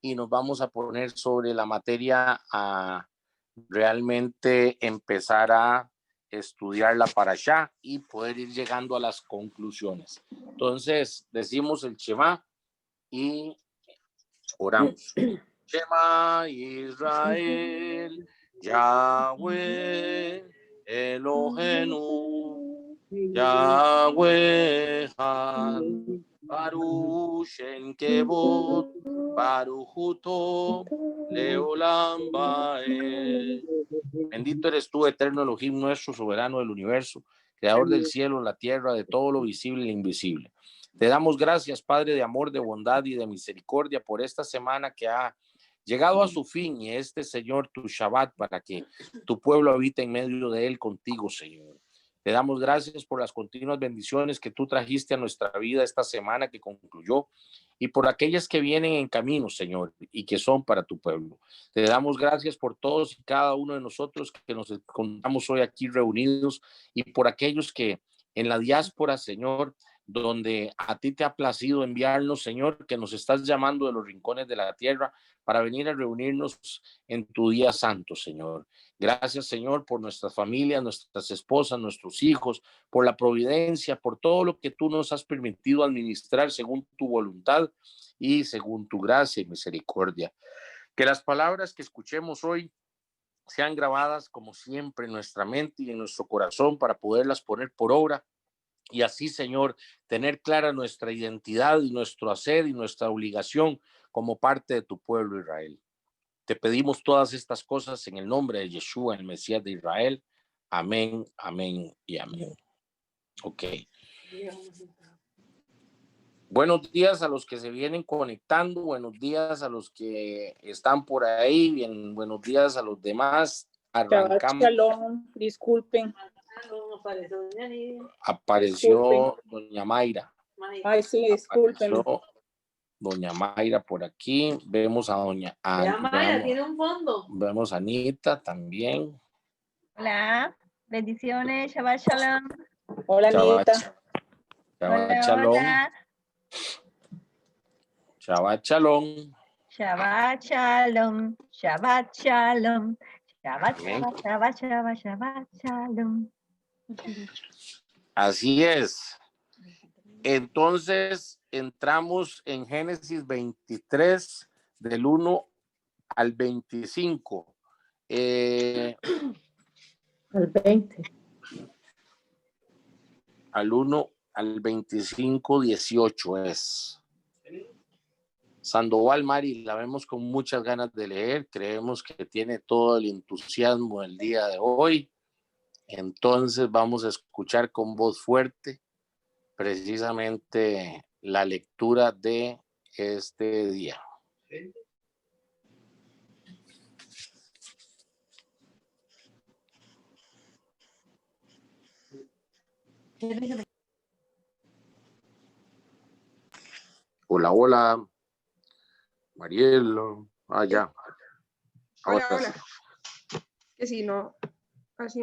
y nos vamos a poner sobre la materia a realmente empezar a estudiar la parashá y poder ir llegando a las conclusiones. Entonces, decimos el Shema y oramos. Shema Israel, Yahweh Elohenu, Yahweh Had, Baruch Shem Kevod, Baruch Hu Tov, Leolam Baed. Bendito eres tú, eterno Elohim, nuestro soberano del universo, creador del cielo, la tierra, de todo lo visible e invisible. Te damos gracias, Padre de amor, de bondad y de misericordia, por esta semana que ha llegado a su fin, y Señor, tu Shabbat, para que tu pueblo habite en medio de él contigo, Señor. Te damos gracias por las continuas bendiciones que tú trajiste a nuestra vida esta semana que concluyó, y por aquellas que vienen en camino, Señor, y que son para tu pueblo. Te damos gracias por todos y cada uno de nosotros que nos encontramos hoy aquí reunidos, y por aquellos que en la diáspora, Señor, donde a ti te ha placido enviarnos, Señor, que nos estás llamando de los rincones de la tierra para venir a reunirnos en tu día santo, Señor. Gracias, Señor, por nuestras familias, nuestras esposas, nuestros hijos, por la providencia, por todo lo que tú nos has permitido administrar según tu voluntad y según tu gracia y misericordia. Que las palabras que escuchemos hoy sean grabadas como siempre en nuestra mente y en nuestro corazón para poderlas poner por obra. Y así, Señor, tener clara nuestra identidad y nuestro hacer y nuestra obligación como parte de tu pueblo Israel. Te pedimos todas estas cosas en el nombre de Yeshua, el Mesías de Israel. Amén, amén y amén. Ok. Buenos días a los que se vienen conectando, buenos días a los que están por ahí, bien, buenos días a los demás. Arrancamos. Shalom, disculpen. Apareció doña Mayra. Ay, sí, disculpen. Doña Mayra por aquí. Vemos a doña Mayra tiene un fondo. Vemos a Anita también. Hola, bendiciones, Shabbat Shalom. Hola, Anita. Shabbat Shalom. Shabbat Shalom. Shabbat Shalom. Shabbat Shalom. Shabbat, Shabbat, Shabbat, Shabbat, Shabbat Shalom. Así es. Entonces entramos en Génesis 23 del 1 al 25. Al 20. Al 1 al 25, 18 es. Sandoval Mari, la vemos con muchas ganas de leer, creemos que tiene todo el entusiasmo el día de hoy, entonces vamos a escuchar con voz fuerte precisamente la lectura de este día. Hola, hola. Marielo. Ya. Hola, hola. Que si no, así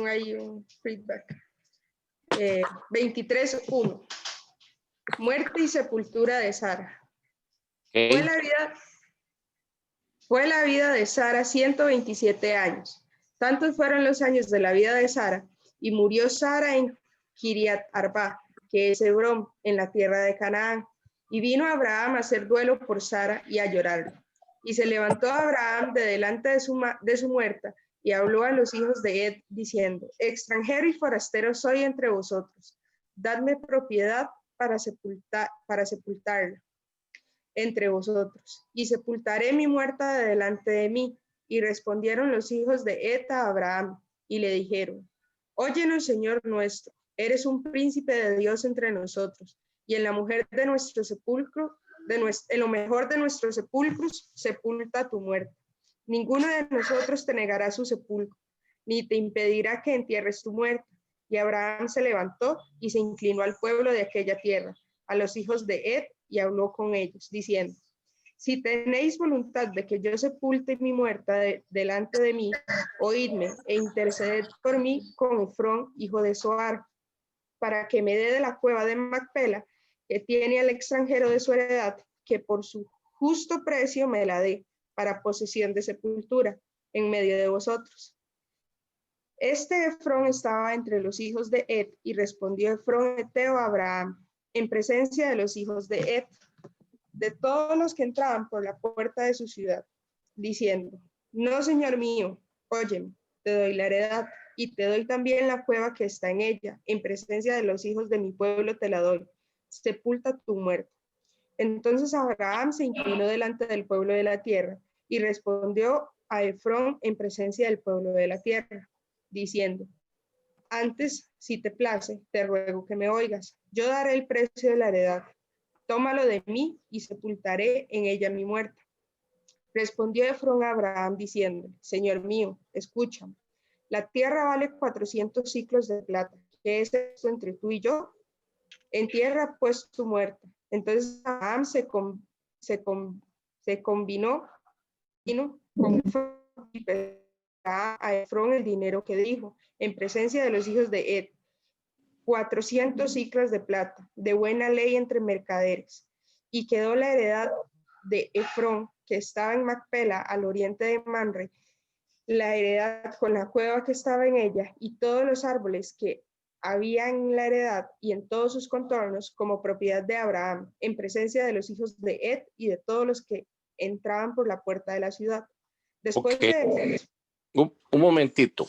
hay un feedback. 23:1. Muerte y sepultura de Sara. Okay. Fue la vida de Sara 127 años. Tantos fueron los años de la vida de Sara, y murió Sara en Kiriat Arba, que es Hebrón, en la tierra de Canaán. Y vino Abraham a hacer duelo por Sara y a llorarlo. Y se levantó Abraham de delante de su muerta, y habló a los hijos de Ed, diciendo: extranjero y forastero soy entre vosotros, dadme propiedad para sepultarla entre vosotros, y sepultaré mi muerta de delante de mí. Y respondieron los hijos de Ed a Abraham, y le dijeron: óyenos, Señor nuestro, eres un príncipe de Dios entre nosotros, y en la mujer de nuestro sepulcro, en lo mejor de nuestros sepulcros, sepulta tu muerte. Ninguno de nosotros te negará su sepulcro, ni te impedirá que entierres tu muerte. Y Abraham se levantó y se inclinó al pueblo de aquella tierra, a los hijos de Ed, y habló con ellos, diciendo: si tenéis voluntad de que yo sepulte mi muerta delante de mí, oídme e interceded por mí con Efrón, hijo de Zohar, para que me dé de la cueva de Macpela, que tiene al extranjero de su heredad, que por su justo precio me la dé para posesión de sepultura en medio de vosotros. Este Efrón estaba entre los hijos de Ed, y respondió Efrón heteo a Abraham, en presencia de los hijos de Ed, de todos los que entraban por la puerta de su ciudad, diciendo: no, señor mío, óyeme, te doy la heredad, y te doy también la cueva que está en ella, en presencia de los hijos de mi pueblo te la doy, sepulta tu muerto. Entonces Abraham se inclinó delante del pueblo de la tierra, y respondió a Efrón en presencia del pueblo de la tierra, diciendo: antes, si te place, te ruego que me oigas, yo daré el precio de la heredad, tómalo de mí y sepultaré en ella mi muerto. Respondió Efrón a Abraham diciendo: Señor mío, escúchame, la tierra vale 400 ciclos de plata. ¿Qué es esto entre tú y yo? Entierra pues tu muerta. Entonces Abraham se combinó con a Efrón el dinero que dijo, en presencia de los hijos de Ed, 400 ciclos de plata, de buena ley entre mercaderes. Y quedó la heredad de Efrón, que estaba en Macpela, al oriente de Mamre, la heredad con la cueva que estaba en ella, y todos los árboles que había en la heredad y en todos sus contornos, como propiedad de Abraham, en presencia de los hijos de Ed y de todos los que entraban por la puerta de la ciudad. Después de un momentito,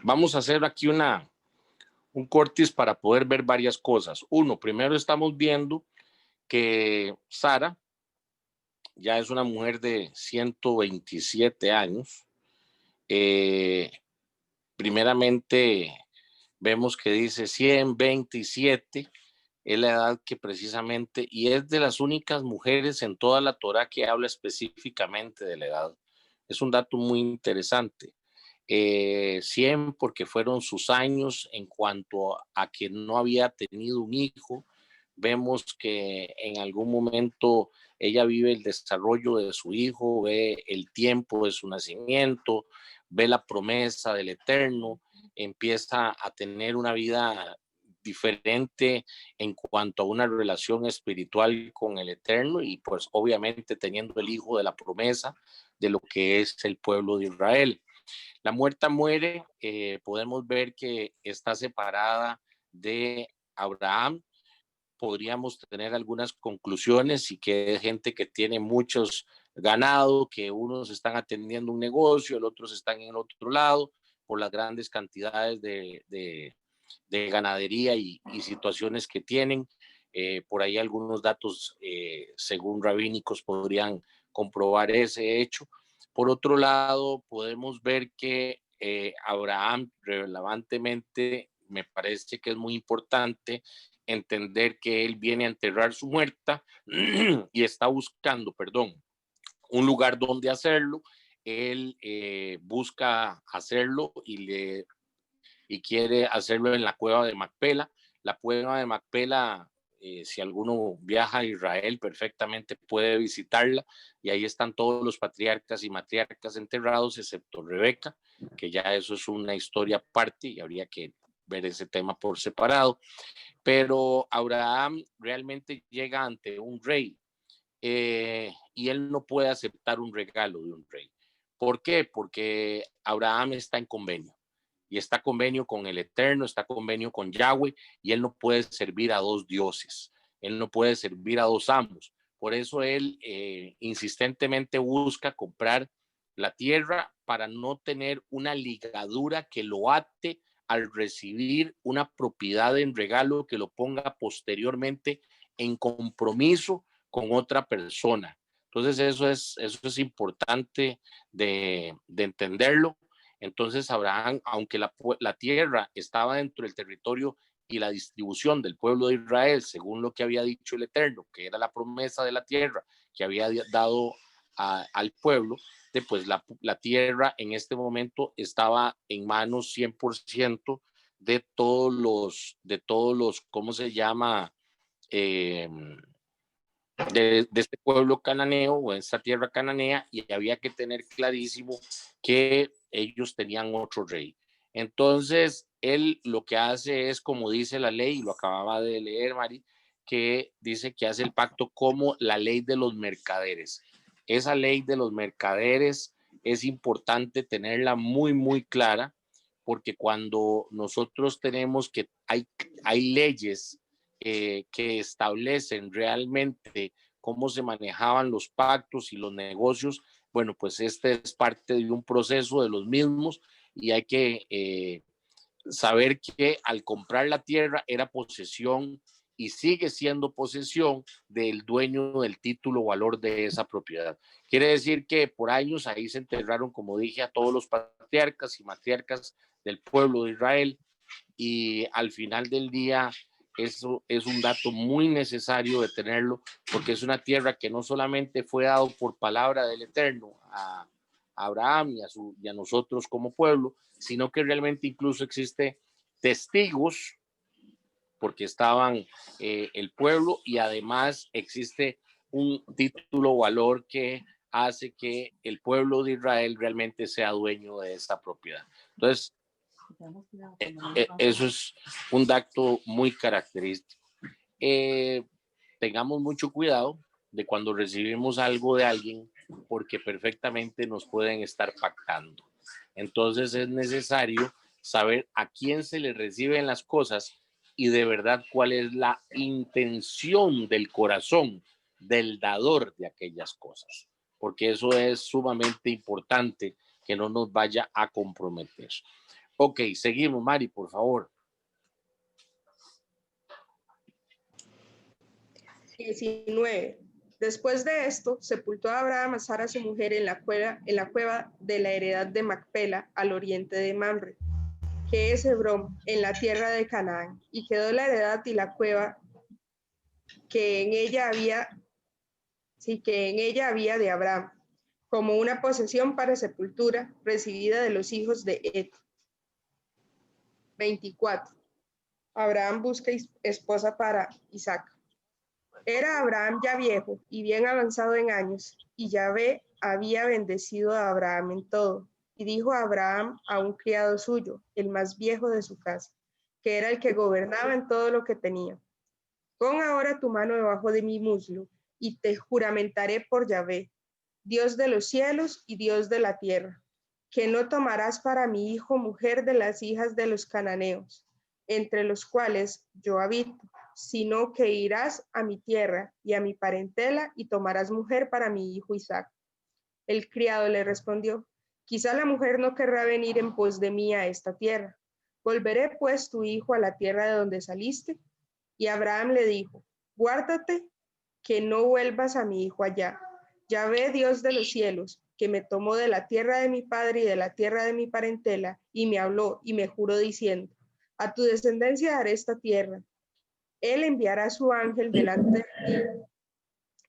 vamos a hacer aquí un cortis para poder ver varias cosas. Uno, primero estamos viendo que Sara ya es una mujer de 127 años. Primeramente vemos que dice 127, es la edad que precisamente, y es de las únicas mujeres en toda la Torá que habla específicamente de la edad. Es un dato muy interesante. 100 porque fueron sus años en cuanto a que no había tenido un hijo. Vemos que en algún momento ella vive el desarrollo de su hijo, ve el tiempo de su nacimiento, ve la promesa del Eterno, empieza a tener una vida diferente en cuanto a una relación espiritual con el Eterno y pues obviamente teniendo el hijo de la promesa de lo que es el pueblo de Israel. La muerta muere, podemos ver que está separada de Abraham. Podríamos tener algunas conclusiones y que hay gente que tiene muchos ganado, que unos están atendiendo un negocio, los otros están en el otro lado, por las grandes cantidades de ganadería y situaciones que tienen. Por ahí algunos datos, según rabínicos, podrían comprobar ese hecho. Por otro lado, podemos ver que Abraham, relevantemente, me parece que es muy importante entender que él viene a enterrar su muerta y está buscando, un lugar donde hacerlo. Él busca hacerlo y quiere hacerlo en la cueva de Macpela. La cueva de Macpela, si alguno viaja a Israel, perfectamente puede visitarla, y ahí están todos los patriarcas y matriarcas enterrados, excepto Rebeca, que ya eso es una historia aparte y habría que ver ese tema por separado. Pero Abraham realmente llega ante un rey, y él no puede aceptar un regalo de un rey. ¿Por qué? Porque Abraham está en convenio, y está convenio con el Eterno, está convenio con Yahweh, y él no puede servir a dos dioses, él no puede servir a dos amos. Por eso él insistentemente busca comprar la tierra para no tener una ligadura que lo ate al recibir una propiedad en regalo que lo ponga posteriormente en compromiso con otra persona. Entonces eso es importante de entenderlo. Entonces Abraham, aunque la tierra estaba dentro del territorio y la distribución del pueblo de Israel, según lo que había dicho el Eterno, que era la promesa de la tierra que había dado al pueblo, pues la tierra en este momento estaba en manos 100% de todos los, ¿cómo se llama? De este pueblo cananeo o de esta tierra cananea, y había que tener clarísimo que ellos tenían otro rey. Entonces él lo que hace es, como dice la ley, lo acababa de leer Mari, que dice que hace el pacto como la ley de los mercaderes. Esa ley de los mercaderes es importante tenerla muy, muy clara, porque cuando nosotros tenemos que hay leyes que establecen realmente cómo se manejaban los pactos y los negocios, bueno, pues este es parte de un proceso de los mismos y hay que saber que al comprar la tierra era posesión y sigue siendo posesión del dueño del título o valor de esa propiedad. Quiere decir que por años ahí se enterraron, como dije, a todos los patriarcas y matriarcas del pueblo de Israel, y al final del día eso es un dato muy necesario de tenerlo, porque es una tierra que no solamente fue dado por palabra del Eterno a Abraham y a nosotros como pueblo, sino que realmente incluso existe testigos, porque estaban el pueblo, y además existe un título o valor que hace que el pueblo de Israel realmente sea dueño de esa propiedad. Entonces, eso es un dato muy característico. Tengamos mucho cuidado de cuando recibimos algo de alguien, porque perfectamente nos pueden estar pactando. Entonces es necesario saber a quién se le reciben las cosas y de verdad cuál es la intención del corazón del dador de aquellas cosas, porque eso es sumamente importante, que no nos vaya a comprometer. Ok, seguimos, Mari, por favor. 19. Después de esto, sepultó a Abraham a Sara su mujer en la cueva de la heredad de Macpela, al oriente de Mamre, que es Hebrón, en la tierra de Canaán, y quedó la heredad y la cueva que en ella había de Abraham, como una posesión para sepultura recibida de los hijos de Et. 24. Abraham busca esposa para Isaac. Era Abraham ya viejo y bien avanzado en años, y Yahvé había bendecido a Abraham en todo. Y dijo a Abraham a un criado suyo, el más viejo de su casa, que era el que gobernaba en todo lo que tenía: pon ahora tu mano debajo de mi muslo, y te juramentaré por Yahvé, Dios de los cielos y Dios de la tierra, que no tomarás para mi hijo mujer de las hijas de los cananeos, entre los cuales yo habito, sino que irás a mi tierra y a mi parentela y tomarás mujer para mi hijo Isaac. El criado le respondió: quizá la mujer no querrá venir en pos de mí a esta tierra. ¿Volveré pues tu hijo a la tierra de donde saliste? Y Abraham le dijo: guárdate que no vuelvas a mi hijo allá. Yahvé, Dios de los cielos, que me tomó de la tierra de mi padre y de la tierra de mi parentela, y me habló y me juró diciendo: a tu descendencia daré esta tierra. Él enviará su ángel delante de ti,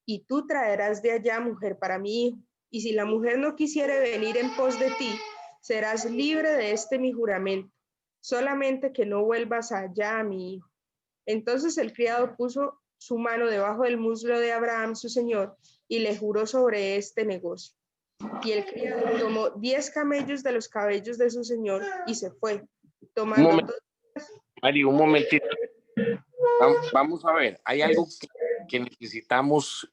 y tú traerás de allá mujer para mi hijo. Y si la mujer no quisiere venir en pos de ti, serás libre de este mi juramento, solamente que no vuelvas allá a mi hijo. Entonces el criado puso su mano debajo del muslo de Abraham, su señor, y le juró sobre este negocio. Y el criado tomó 10 camellos de los cabellos de su señor y se fue, tomando Mari, un momentito. Vamos a ver, hay algo que necesitamos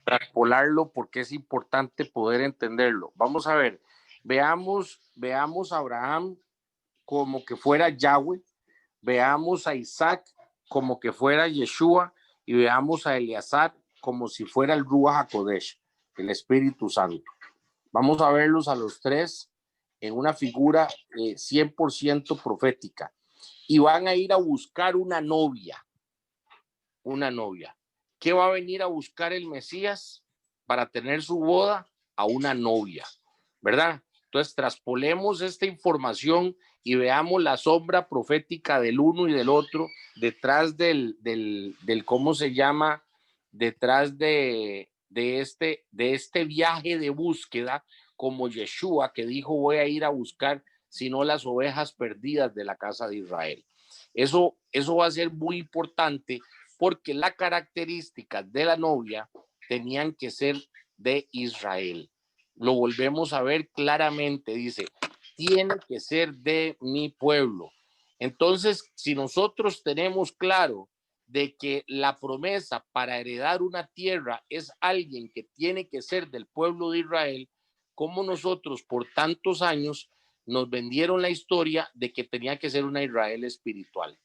traspolarlo, porque es importante poder entenderlo. Vamos a ver, veamos a Abraham como que fuera Yahweh, veamos a Isaac como que fuera Yeshua, y veamos a Eleazar como si fuera el Ruach HaKodesh, el Espíritu Santo. Vamos a verlos a los tres en una figura 100% profética, y van a ir a buscar una novia. ¿Qué va a venir a buscar el Mesías para tener su boda? A una novia, ¿verdad? Entonces traspolemos esta información y veamos la sombra profética del uno y del otro detrás del ¿cómo se llama? Detrás de este viaje de búsqueda, como Yeshua, que dijo: voy a ir a buscar, sino las ovejas perdidas de la casa de Israel. Eso va a ser muy importante, porque las características de la novia tenían que ser de Israel. Lo volvemos a ver claramente, dice: tiene que ser de mi pueblo. Entonces, si nosotros tenemos claro de que la promesa para heredar una tierra es alguien que tiene que ser del pueblo de Israel, como nosotros por tantos años nos vendieron la historia de que tenía que ser una Israel espiritual.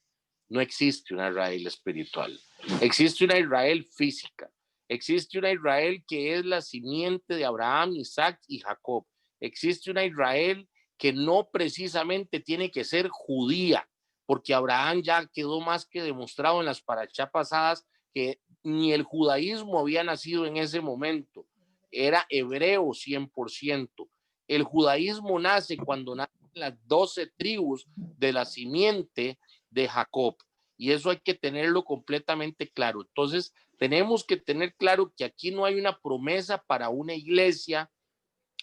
No existe una Israel espiritual. Existe una Israel física. Existe una Israel que es la simiente de Abraham, Isaac y Jacob. Existe una Israel que no precisamente tiene que ser judía, porque Abraham ya quedó más que demostrado en las parashá pasadas que ni el judaísmo había nacido en ese momento. Era hebreo 100%. El judaísmo nace cuando nacen las 12 tribus de la simiente de Jacob. Y eso hay que tenerlo completamente claro. Entonces, tenemos que tener claro que aquí no hay una promesa para una iglesia,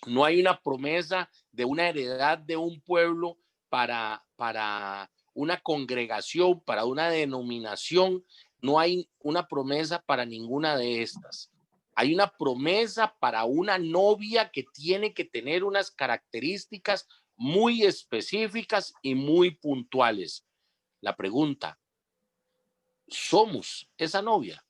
no hay una promesa de una heredad de un pueblo para una congregación, para una denominación. No hay una promesa para ninguna de estas. Hay una promesa para una novia que tiene que tener unas características muy específicas y muy puntuales. La pregunta, ¿somos esa novia?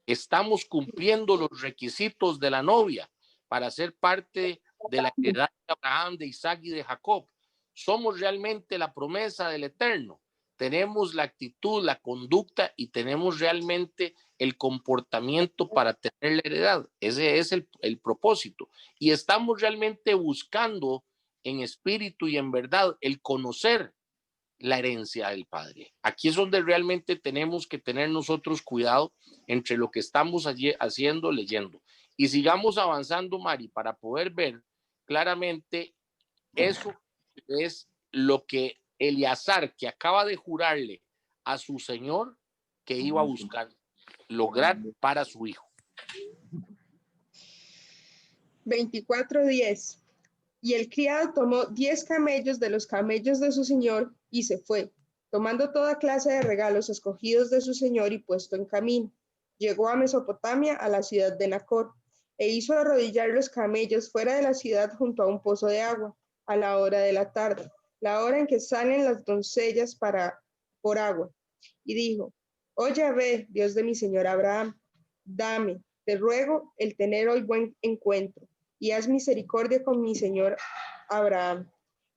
¿Estamos cumpliendo los requisitos de la novia para ser parte de la heredad de Abraham, de Isaac y de Jacob? ¿Somos realmente la promesa del Eterno? ¿Tenemos la actitud, la conducta y tenemos realmente el comportamiento para tener la heredad? Ese es el propósito. Y estamos realmente buscando en espíritu y en verdad el conocer la herencia del Padre. Aquí es donde realmente tenemos que tener nosotros cuidado entre lo que estamos allí haciendo, leyendo. Y sigamos avanzando, Mari, para poder ver claramente eso es lo que Eleazar, que acaba de jurarle a su señor que iba a buscar lograr para su hijo. 24:10. Y el criado tomó 10 camellos de los camellos de su señor y se fue, tomando toda clase de regalos escogidos de su señor y puesto en camino. Llegó a Mesopotamia, a la ciudad de Nacor, e hizo arrodillar los camellos fuera de la ciudad junto a un pozo de agua, a la hora de la tarde, la hora en que salen las doncellas por agua. Y dijo: Oh Yahvé, Dios de mi señor Abraham, dame, te ruego, el tener hoy buen encuentro, y haz misericordia con mi señor Abraham.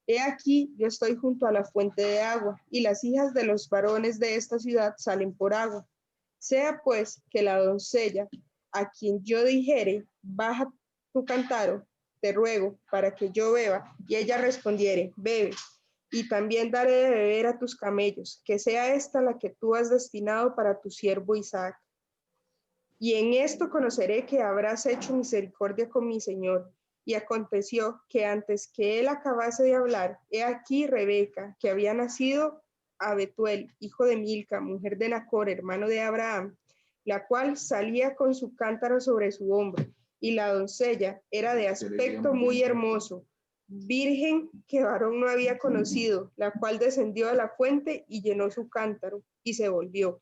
He aquí, yo estoy junto a la fuente de agua, y las hijas de los varones de esta ciudad salen por agua. Sea pues que la doncella, a quien yo dijere, baja tu cántaro, te ruego, para que yo beba, y ella respondiere, bebe, y también daré de beber a tus camellos, que sea esta la que tú has destinado para tu siervo Isaac. Y en esto conoceré que habrás hecho misericordia con mi señor. Y aconteció que antes que él acabase de hablar, he aquí Rebeca, que había nacido a Betuel, hijo de Milca, mujer de Nacor, hermano de Abraham, la cual salía con su cántaro sobre su hombro, y la doncella era de aspecto muy hermoso, virgen que varón no había conocido, la cual descendió a la fuente y llenó su cántaro, y se volvió.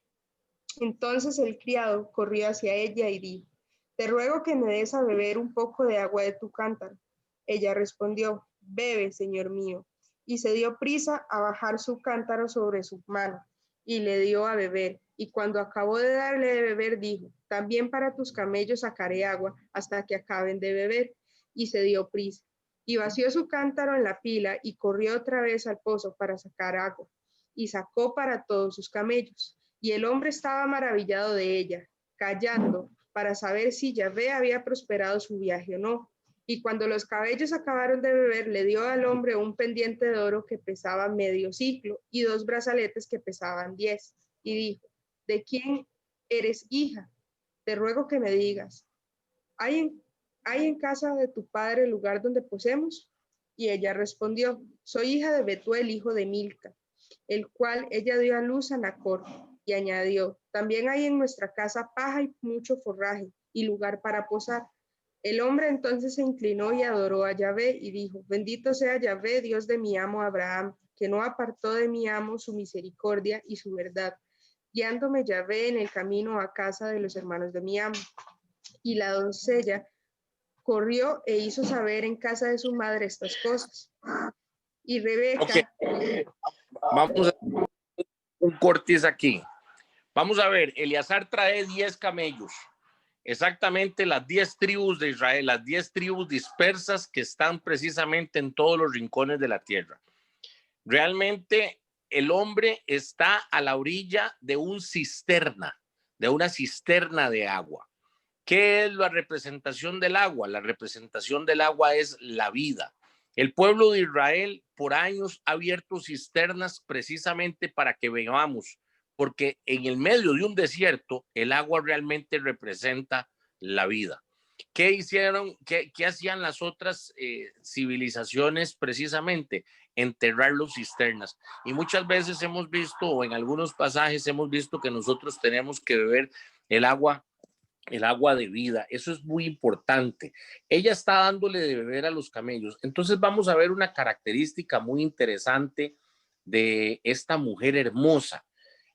Entonces el criado corrió hacia ella y dijo: te ruego que me des a beber un poco de agua de tu cántaro. Ella respondió: bebe, señor mío. Y se dio prisa a bajar su cántaro sobre su mano y le dio a beber. Y cuando acabó de darle de beber, dijo: también para tus camellos sacaré agua hasta que acaben de beber. Y se dio prisa. Y vació su cántaro en la pila y corrió otra vez al pozo para sacar agua. Y sacó para todos sus camellos. Y el hombre estaba maravillado de ella, callando, para saber si Yahvé había prosperado su viaje o no. Y cuando los camellos acabaron de beber, le dio al hombre un pendiente de oro que pesaba medio siclo y 2 brazaletes que pesaban 10. Y dijo: ¿de quién eres hija? Te ruego que me digas. ¿Hay en casa de tu padre el lugar donde posemos? Y ella respondió: soy hija de Betuel, hijo de Milca, el cual ella dio a luz a Nacor. Y añadió: también hay en nuestra casa paja y mucho forraje y lugar para posar. El hombre entonces se inclinó y adoró a Yahvé y dijo: bendito sea Yahvé, Dios de mi amo Abraham, que no apartó de mi amo su misericordia y su verdad, guiándome Yahvé en el camino a casa de los hermanos de mi amo. Y la doncella corrió e hizo saber en casa de su madre estas cosas. Y Rebeca... Vamos a un cortis aquí. Vamos a ver, Eleazar trae 10 camellos. Exactamente las 10 tribus de Israel, las 10 tribus dispersas que están precisamente en todos los rincones de la tierra. Realmente el hombre está a la orilla de una cisterna de agua. ¿Qué es la representación del agua? La representación del agua es la vida. El pueblo de Israel por años ha abierto cisternas precisamente para que veamos, porque en el medio de un desierto el agua realmente representa la vida. ¿Qué hicieron? ¿Qué hacían las otras civilizaciones precisamente? Enterrar los cisternas. Y muchas veces hemos visto, o en algunos pasajes hemos visto que nosotros tenemos que beber el agua de vida. Eso es muy importante. Ella está dándole de beber a los camellos. Entonces vamos a ver una característica muy interesante de esta mujer hermosa.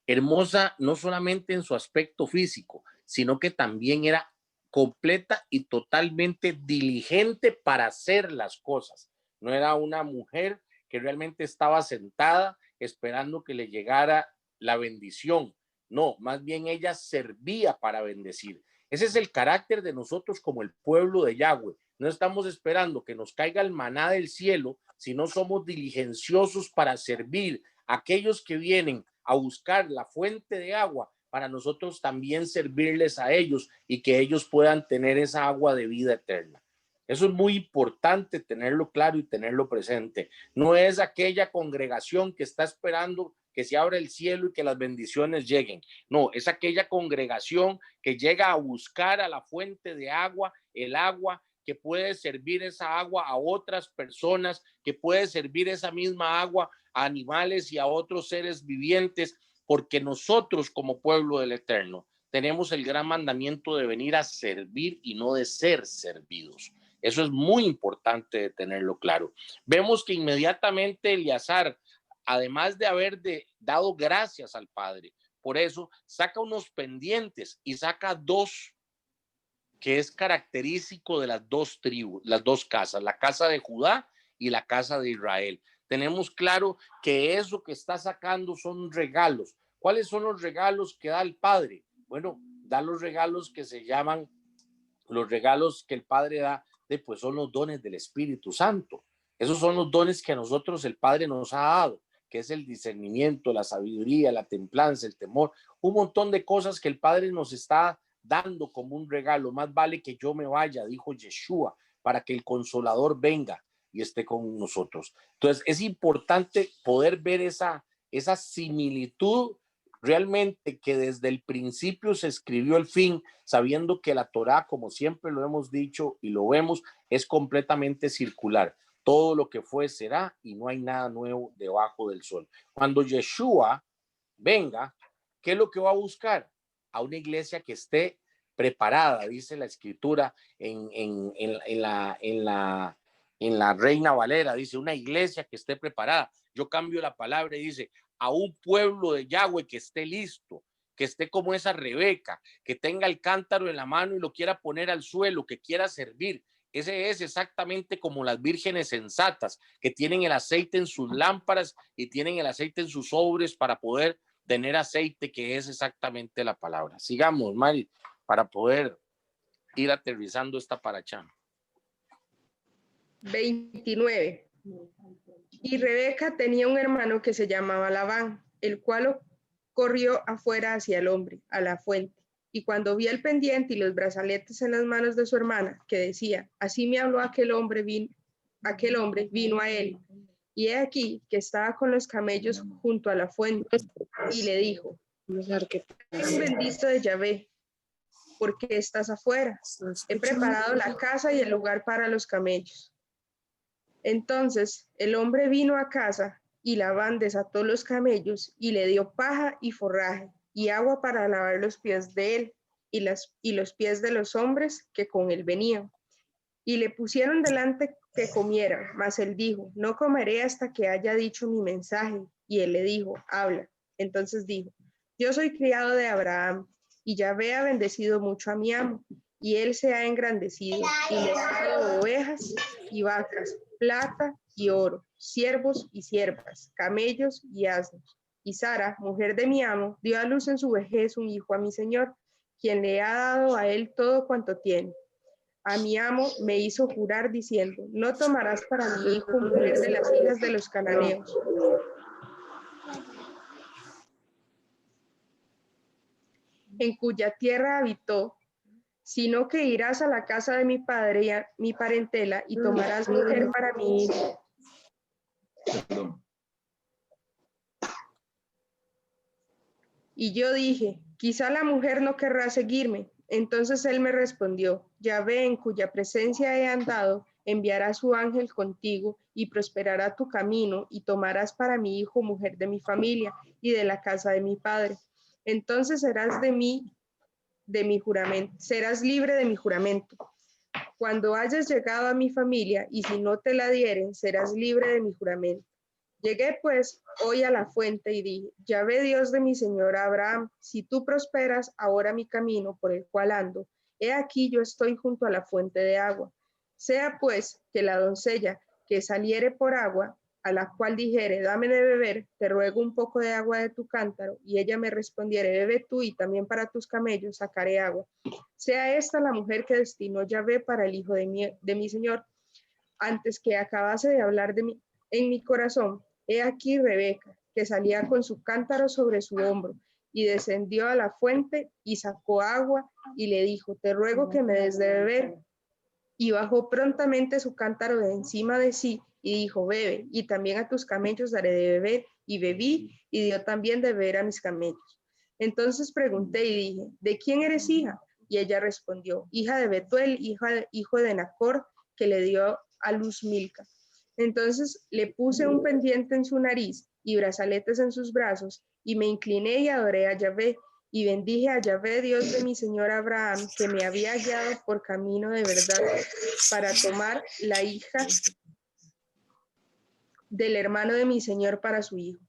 Hermosa no solamente en su aspecto físico, sino que también era completa y totalmente diligente para hacer las cosas. No era una mujer que realmente estaba sentada esperando que le llegara la bendición. No, más bien ella servía para bendecir. Ese es el carácter de nosotros como el pueblo de Yahweh. No estamos esperando que nos caiga el maná del cielo, sino somos diligenciosos para servir a aquellos que vienen a buscar la fuente de agua, para nosotros también servirles a ellos y que ellos puedan tener esa agua de vida eterna. Eso es muy importante tenerlo claro y tenerlo presente. No es aquella congregación que está esperando que se abra el cielo y que las bendiciones lleguen. No, es aquella congregación que llega a buscar a la fuente de agua, el agua que puede servir esa agua a otras personas, que puede servir esa misma agua a animales y a otros seres vivientes, porque nosotros como pueblo del Eterno tenemos el gran mandamiento de venir a servir y no de ser servidos. Eso es muy importante de tenerlo claro. Vemos que inmediatamente Eleazar, además de haber dado gracias al Padre, por eso saca unos pendientes y saca 2, que es característico de las 2 tribus, las 2 casas, la casa de Judá y la casa de Israel. Tenemos claro que eso que está sacando son regalos. ¿Cuáles son los regalos que da el Padre? Bueno, da los regalos que se llaman, los regalos que el Padre da, pues son los dones del Espíritu Santo. Esos son los dones que a nosotros el Padre nos ha dado, que es el discernimiento, la sabiduría, la templanza, el temor, un montón de cosas que el Padre nos está dando como un regalo. Más vale que yo me vaya, dijo Yeshua, para que el Consolador venga y esté con nosotros. Entonces es importante poder ver esa similitud realmente, que desde el principio se escribió el fin, sabiendo que la Torá, como siempre lo hemos dicho y lo vemos, es completamente circular. Todo lo que fue será y no hay nada nuevo debajo del sol. Cuando Yeshua venga, ¿qué es lo que va a buscar? A una iglesia que esté preparada, dice la escritura en la Reina Valera, dice una iglesia que esté preparada. Yo cambio la palabra y dice a un pueblo de Yahweh que esté listo, que esté como esa Rebeca, que tenga el cántaro en la mano y lo quiera poner al suelo, que quiera servir. Ese es exactamente como las vírgenes sensatas, que tienen el aceite en sus lámparas y tienen el aceite en sus sobres para poder tener aceite, que es exactamente la palabra. Sigamos, Mari, para poder ir aterrizando esta parachá. 29. Y Rebeca tenía un hermano que se llamaba Labán, el cual corrió afuera hacia el hombre, a la fuente. Y cuando vio el pendiente y los brazaletes en las manos de su hermana, que decía, así me habló aquel hombre vino a él. Y he aquí que estaba con los camellos junto a la fuente, y le dijo, bendito de Yahvé, ¿por qué estás afuera? He preparado la casa y el lugar para los camellos. Entonces el hombre vino a casa y Labán desató los camellos y le dio paja y forraje y agua para lavar los pies de él y los pies de los hombres que con él venían. Y le pusieron delante que comiera, mas él dijo, no comeré hasta que haya dicho mi mensaje. Y él le dijo, habla. Entonces dijo, yo soy criado de Abraham y Yahvé ha bendecido mucho a mi amo y él se ha engrandecido y le ha dado ovejas y vacas, plata y oro, siervos y siervas, camellos y asnos. Y Sara, mujer de mi amo, dio a luz en su vejez un hijo a mi señor, quien le ha dado a él todo cuanto tiene. A mi amo me hizo jurar diciendo, no tomarás para mi hijo mujer de las hijas de los cananeos, en cuya tierra habitó, sino que irás a la casa de mi padre y a mi parentela y tomarás mujer para mi hijo. Y yo dije, quizá la mujer no querrá seguirme. Entonces él me respondió, Yahvé, en cuya presencia he andado, enviará su ángel contigo y prosperará tu camino y tomarás para mi hijo mujer de mi familia y de la casa de mi padre. Entonces serás de mi juramento, serás libre de mi juramento. Cuando hayas llegado a mi familia y si no te la dieren, serás libre de mi juramento. Llegué pues hoy a la fuente y dije, Yahvé Dios de mi señor Abraham, si tú prosperas ahora mi camino por el cual ando, he aquí yo estoy junto a la fuente de agua. Sea pues que la doncella que saliere por agua, a la cual dijere, dame de beber, te ruego un poco de agua de tu cántaro, y ella me respondiere, bebe tú y también para tus camellos sacaré agua. Sea esta la mujer que destinó Yahvé para el hijo de mi señor. Antes que acabase de hablar en mi corazón, he aquí Rebeca, que salía con su cántaro sobre su hombro, y descendió a la fuente y sacó agua y le dijo, te ruego que me des de beber. Y bajó prontamente su cántaro de encima de sí y dijo, bebe, y también a tus camellos daré de beber. Y bebí y dio también de beber a mis camellos. Entonces pregunté y dije, ¿de quién eres hija? Y ella respondió, hija de Betuel, hijo de Nacor, que le dio a luz Milca. Entonces le puse un pendiente en su nariz y brazaletes en sus brazos, y me incliné y adoré a Yahvé, y bendije a Yahvé, Dios de mi señor Abraham, que me había guiado por camino de verdad para tomar la hija del hermano de mi señor para su hijo.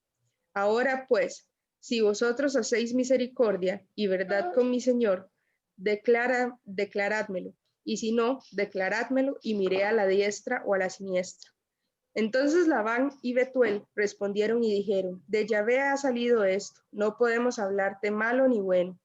Ahora pues, si vosotros hacéis misericordia y verdad con mi señor, declarádmelo, y si no, declarádmelo y miré a la diestra o a la siniestra. Entonces Labán y Betuel respondieron y dijeron, de Yahvé ha salido esto, no podemos hablarte malo ni bueno.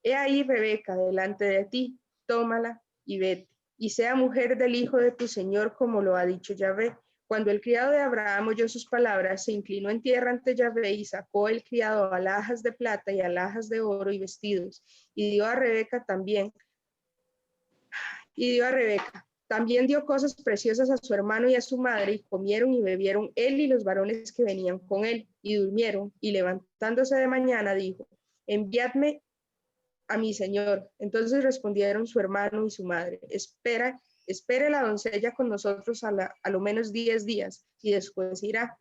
He ahí Rebeca delante de ti, tómala y vete, y sea mujer del hijo de tu señor como lo ha dicho Yahvé. Cuando el criado de Abraham oyó sus palabras, se inclinó en tierra ante Yahvé y sacó el criado alhajas de plata y alhajas de oro y vestidos, y dio a Rebeca también, También dio cosas preciosas a su hermano y a su madre, y comieron y bebieron él y los varones que venían con él, y durmieron, y levantándose de mañana dijo, enviadme a mi señor. Entonces respondieron su hermano y su madre, espere la doncella con nosotros a lo menos 10 días, y después irá.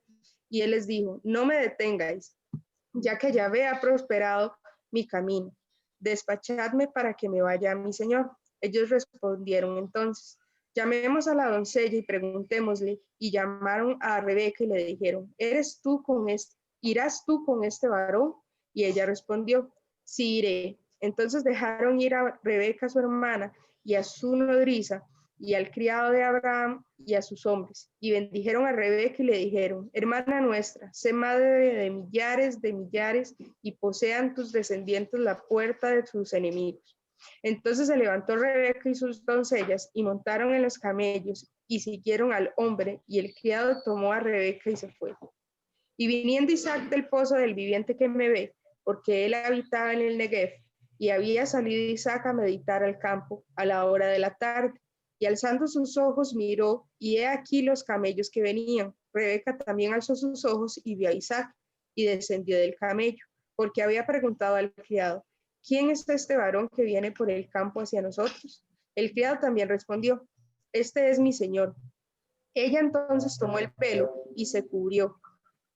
Y él les dijo, no me detengáis, ya que Yahvé ha prosperado mi camino. Despachadme para que me vaya a mi señor. Ellos respondieron entonces, llamemos a la doncella y preguntémosle. Y llamaron a Rebeca y le dijeron, ¿irás tú con este varón? Y ella respondió, sí iré. Entonces dejaron ir a Rebeca su hermana y a su nodriza y al criado de Abraham y a sus hombres, y bendijeron a Rebeca y le dijeron, hermana nuestra, sé madre de millares, y posean tus descendientes la puerta de sus enemigos. Entonces se levantó Rebeca y sus doncellas, y montaron en los camellos, y siguieron al hombre, y el criado tomó a Rebeca y se fue. Y viniendo Isaac del pozo del viviente que me ve, porque él habitaba en el Negev, y había salido Isaac a meditar al campo a la hora de la tarde, y alzando sus ojos miró, y he aquí los camellos que venían. Rebeca también alzó sus ojos y vio a Isaac, y descendió del camello, porque había preguntado al criado, ¿quién es este varón que viene por el campo hacia nosotros? El criado también respondió, este es mi señor. Ella entonces tomó el pelo y se cubrió.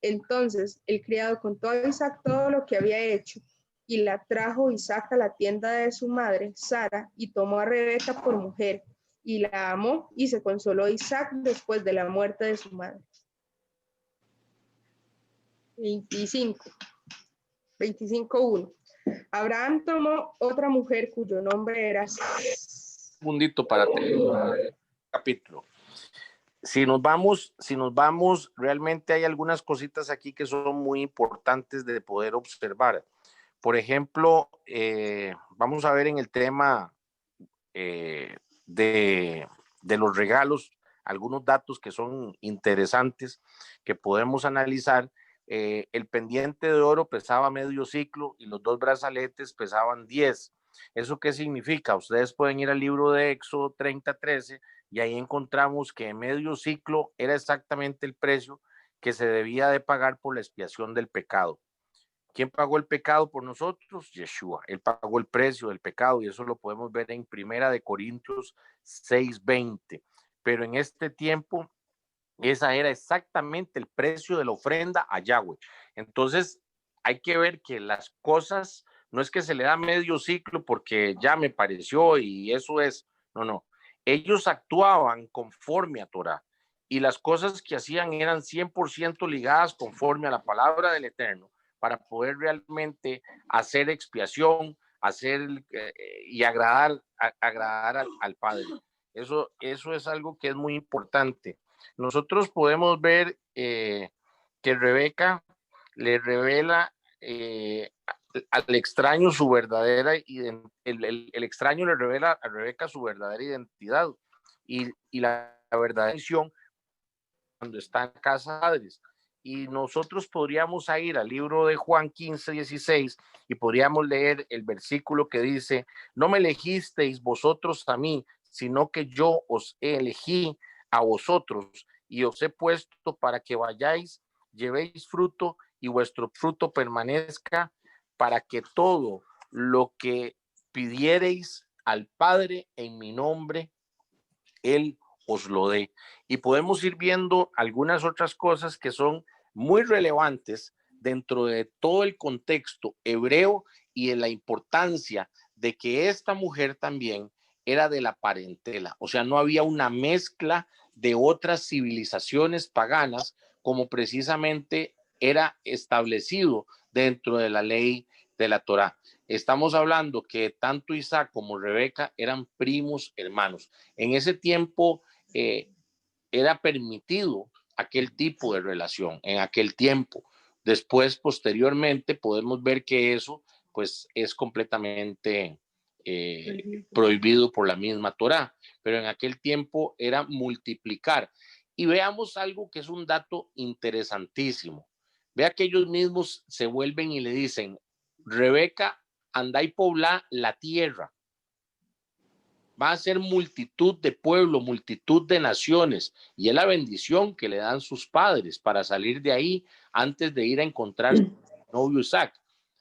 Entonces el criado contó a Isaac todo lo que había hecho, y la trajo Isaac a la tienda de su madre, Sara, y tomó a Rebeca por mujer, y la amó, y se consoló Isaac después de la muerte de su madre. 25:1. Abraham tomó otra mujer cuyo nombre era Sara. Un segundito para terminar el capítulo. si nos vamos, realmente hay algunas cositas aquí que son muy importantes de poder observar. Por ejemplo, vamos a ver en el tema de los regalos, algunos datos que son interesantes que podemos analizar. El pendiente de oro pesaba medio ciclo y los 2 brazaletes pesaban 10. ¿Eso qué significa? Ustedes pueden ir al libro de Éxodo 30:13 y ahí encontramos que medio ciclo era exactamente el precio que se debía de pagar por la expiación del pecado. ¿Quién pagó el pecado por nosotros? Yeshua. Él pagó el precio del pecado y eso lo podemos ver en 1 Corintios 6:20. Pero en este tiempo, esa era exactamente el precio de la ofrenda a Yahweh. Entonces, hay que ver que las cosas, no es que se le da medio ciclo porque ya me pareció y eso es, no. Ellos actuaban conforme a Torah y las cosas que hacían eran 100% ligadas conforme a la palabra del Eterno para poder realmente hacer expiación, y agradar al Padre. Eso es algo que es muy importante. Nosotros podemos ver que Rebeca le revela al extraño su verdadera identidad. El extraño le revela a Rebeca su verdadera identidad y la verdadera misión cuando están casados. Y nosotros podríamos ir al libro de Juan 15:16 y podríamos leer el versículo que dice: no me elegisteis vosotros a mí, sino que yo os elegí a vosotros y os he puesto para que vayáis, llevéis fruto y vuestro fruto permanezca, para que todo lo que pidiereis al Padre en mi nombre, Él os lo dé. Y podemos ir viendo algunas otras cosas que son muy relevantes dentro de todo el contexto hebreo y de la importancia de que esta mujer también era de la parentela, o sea, no había una mezcla de otras civilizaciones paganas como precisamente era establecido dentro de la ley de la Torá. Estamos hablando que tanto Isaac como Rebeca eran primos hermanos. En ese tiempo era permitido aquel tipo de relación, en aquel tiempo. Después, posteriormente, podemos ver que eso pues es completamente prohibido por la misma Torá, pero en aquel tiempo era multiplicar. Y veamos algo que es un dato interesantísimo. Vea que ellos mismos se vuelven y le dicen: Rebeca, andá y poblá la tierra. Va a ser multitud de pueblos, multitud de naciones, y es la bendición que le dan sus padres para salir de ahí antes de ir a encontrar a su novio Isaac.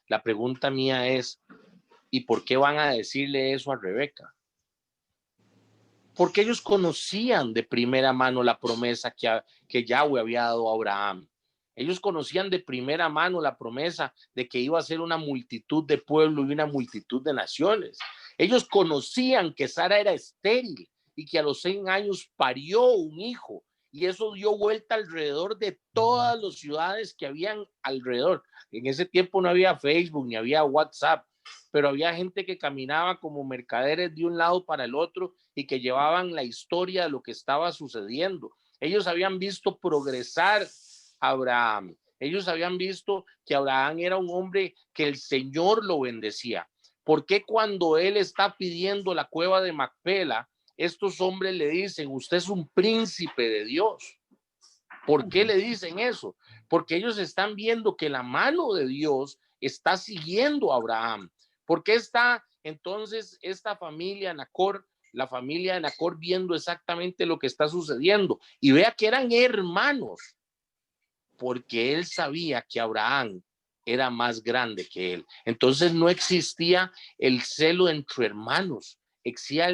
La pregunta mía es: ¿y por qué van a decirle eso a Rebeca? Porque ellos conocían de primera mano la promesa que Yahweh había dado a Abraham. Ellos conocían de primera mano la promesa de que iba a ser una multitud de pueblos y una multitud de naciones. Ellos conocían que Sara era estéril y que a los 100 años parió un hijo, y eso dio vuelta alrededor de todas las ciudades que habían alrededor. En ese tiempo no había Facebook ni había WhatsApp, pero había gente que caminaba como mercaderes de un lado para el otro y que llevaban la historia de lo que estaba sucediendo. Ellos habían visto progresar a Abraham. Ellos habían visto que Abraham era un hombre que el Señor lo bendecía. ¿Por qué cuando él está pidiendo la cueva de Macpela, estos hombres le dicen: usted es un príncipe de Dios? ¿Por qué le dicen eso? Porque ellos están viendo que la mano de Dios está siguiendo a Abraham. ¿Por qué está entonces esta familia Nacor, la familia de Nacor, viendo exactamente lo que está sucediendo? Y vea que eran hermanos, porque él sabía que Abraham era más grande que él. Entonces no existía el celo entre hermanos, existía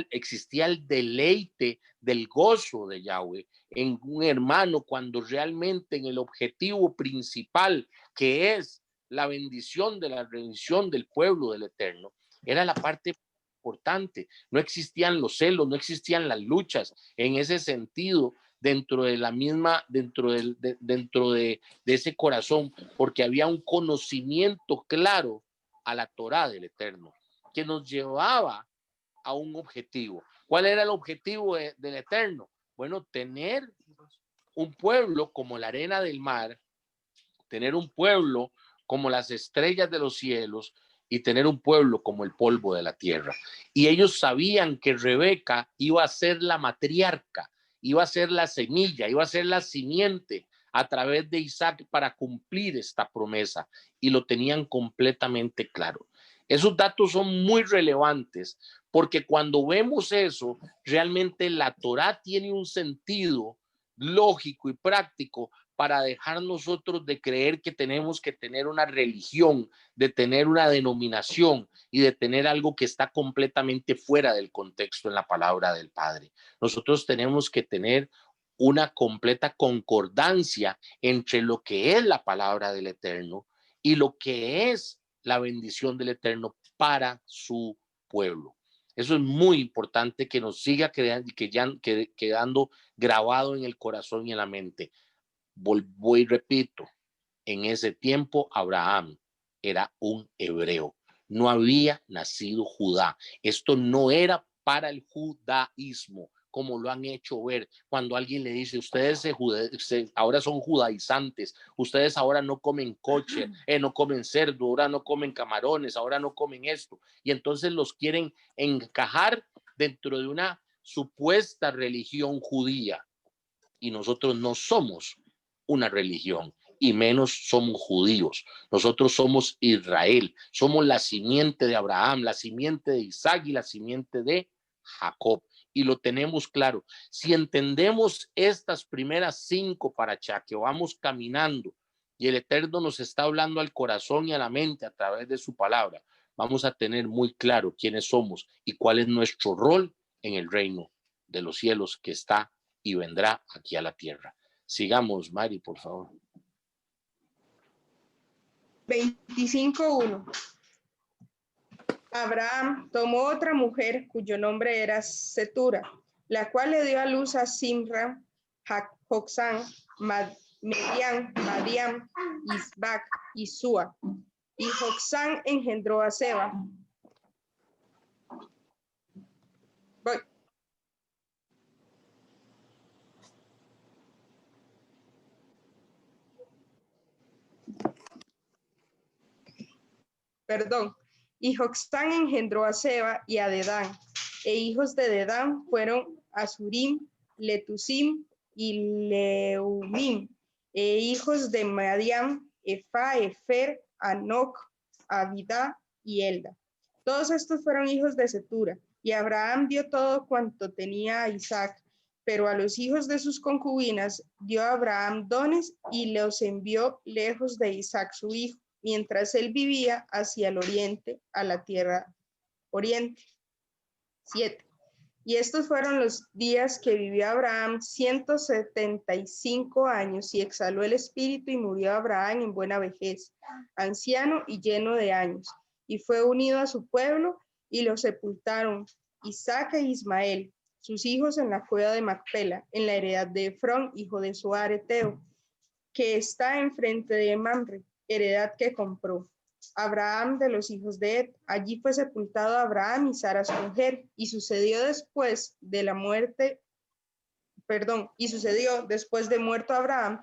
el deleite del gozo de Yahweh en un hermano, cuando realmente en el objetivo principal, que es la bendición de la remisión del pueblo del Eterno, era la parte importante. No existían los celos, no existían las luchas en ese sentido dentro de la misma, dentro de ese corazón, porque había un conocimiento claro a la Torá del Eterno que nos llevaba a un objetivo. ¿Cuál era el objetivo del Eterno? Bueno, tener un pueblo como la arena del mar, tener un pueblo como las estrellas de los cielos y tener un pueblo como el polvo de la tierra. Y ellos sabían que Rebeca iba a ser la matriarca, iba a ser la semilla, iba a ser la simiente a través de Isaac para cumplir esta promesa, y lo tenían completamente claro. Esos datos son muy relevantes porque cuando vemos eso, realmente la Torá tiene un sentido lógico y práctico para dejar nosotros de creer que tenemos que tener una religión, de tener una denominación y de tener algo que está completamente fuera del contexto en la palabra del Padre. Nosotros tenemos que tener una completa concordancia entre lo que es la palabra del Eterno y lo que es la bendición del Eterno para su pueblo. Eso es muy importante que nos siga quedando grabado en el corazón y en la mente. Vuelvo y repito, en ese tiempo Abraham era un hebreo, no había nacido Judá. Esto no era para el judaísmo, como lo han hecho ver cuando alguien le dice, ustedes ahora son judaizantes, ustedes ahora no comen kosher, no comen cerdo, ahora no comen camarones, ahora no comen esto. Y entonces los quieren encajar dentro de una supuesta religión judía. Y nosotros no somos una religión, y menos somos judíos. Nosotros somos Israel, somos la simiente de Abraham, la simiente de Isaac y la simiente de Jacob. Y lo tenemos claro. Si entendemos estas primeras 5 parashá que vamos caminando y el Eterno nos está hablando al corazón y a la mente a través de su palabra, vamos a tener muy claro quiénes somos y cuál es nuestro rol en el reino de los cielos que está y vendrá aquí a la tierra. Sigamos, Mari, por favor. 25:1. Abraham tomó otra mujer cuyo nombre era Setura, la cual le dio a luz a Simra, Joksán, Medián, Madián, Isbac y Sua. Y Joksán engendró a Seba. Voy. Perdón. Y Joksán engendró a Seba y a Dedán, e hijos de Dedán fueron Asurim, Letusim y Leumim, e hijos de Madián, Efa, Efer, Anoc, Abidá y Elda. Todos estos fueron hijos de Setura, y Abraham dio todo cuanto tenía a Isaac, pero a los hijos de sus concubinas dio a Abraham dones y los envió lejos de Isaac su hijo, mientras él vivía hacia el oriente, a la tierra oriente. 7. Y estos fueron los días que vivió Abraham, 175 años, y exhaló el espíritu y murió Abraham en buena vejez, anciano y lleno de años, y fue unido a su pueblo, y lo sepultaron Isaac e Ismael, sus hijos, en la cueva de Macpela, en la heredad de Efrón, hijo de Zoar Eteo, que está enfrente de Mamre, heredad que compró Abraham de los hijos de Ed. Allí fue sepultado Abraham y Sara su mujer, y sucedió después de muerto Abraham,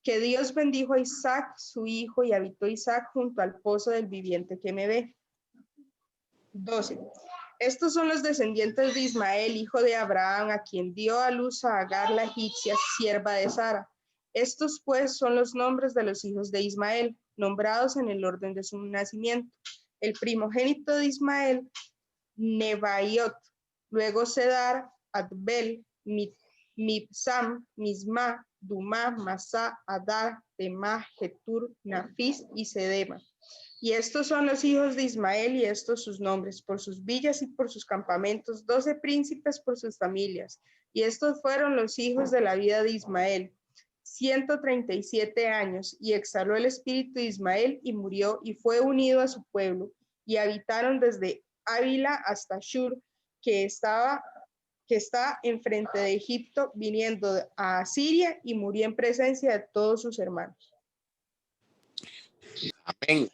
que Dios bendijo a Isaac su hijo, y habitó Isaac junto al pozo del viviente que me ve. 12. Estos son los descendientes de Ismael, hijo de Abraham, a quien dio a luz a Agar la egipcia, sierva de Sara. Estos pues son los nombres de los hijos de Ismael, nombrados en el orden de su nacimiento. El primogénito de Ismael, Nebaiot, luego Sedar, Adbel, Mibsam, Misma, Dumá, Masá, Adar, Temá, Ketur, Nafis y Sedema. Y estos son los hijos de Ismael, y estos sus nombres, por sus villas y por sus campamentos, 12 príncipes por sus familias. Y estos fueron los hijos de la vida de Ismael, 137 años, y exhaló el espíritu de Ismael y murió, y fue unido a su pueblo, y habitaron desde Ávila hasta Shur, que está enfrente de Egipto, viniendo a Asiria, y murió en presencia de todos sus hermanos. Amén.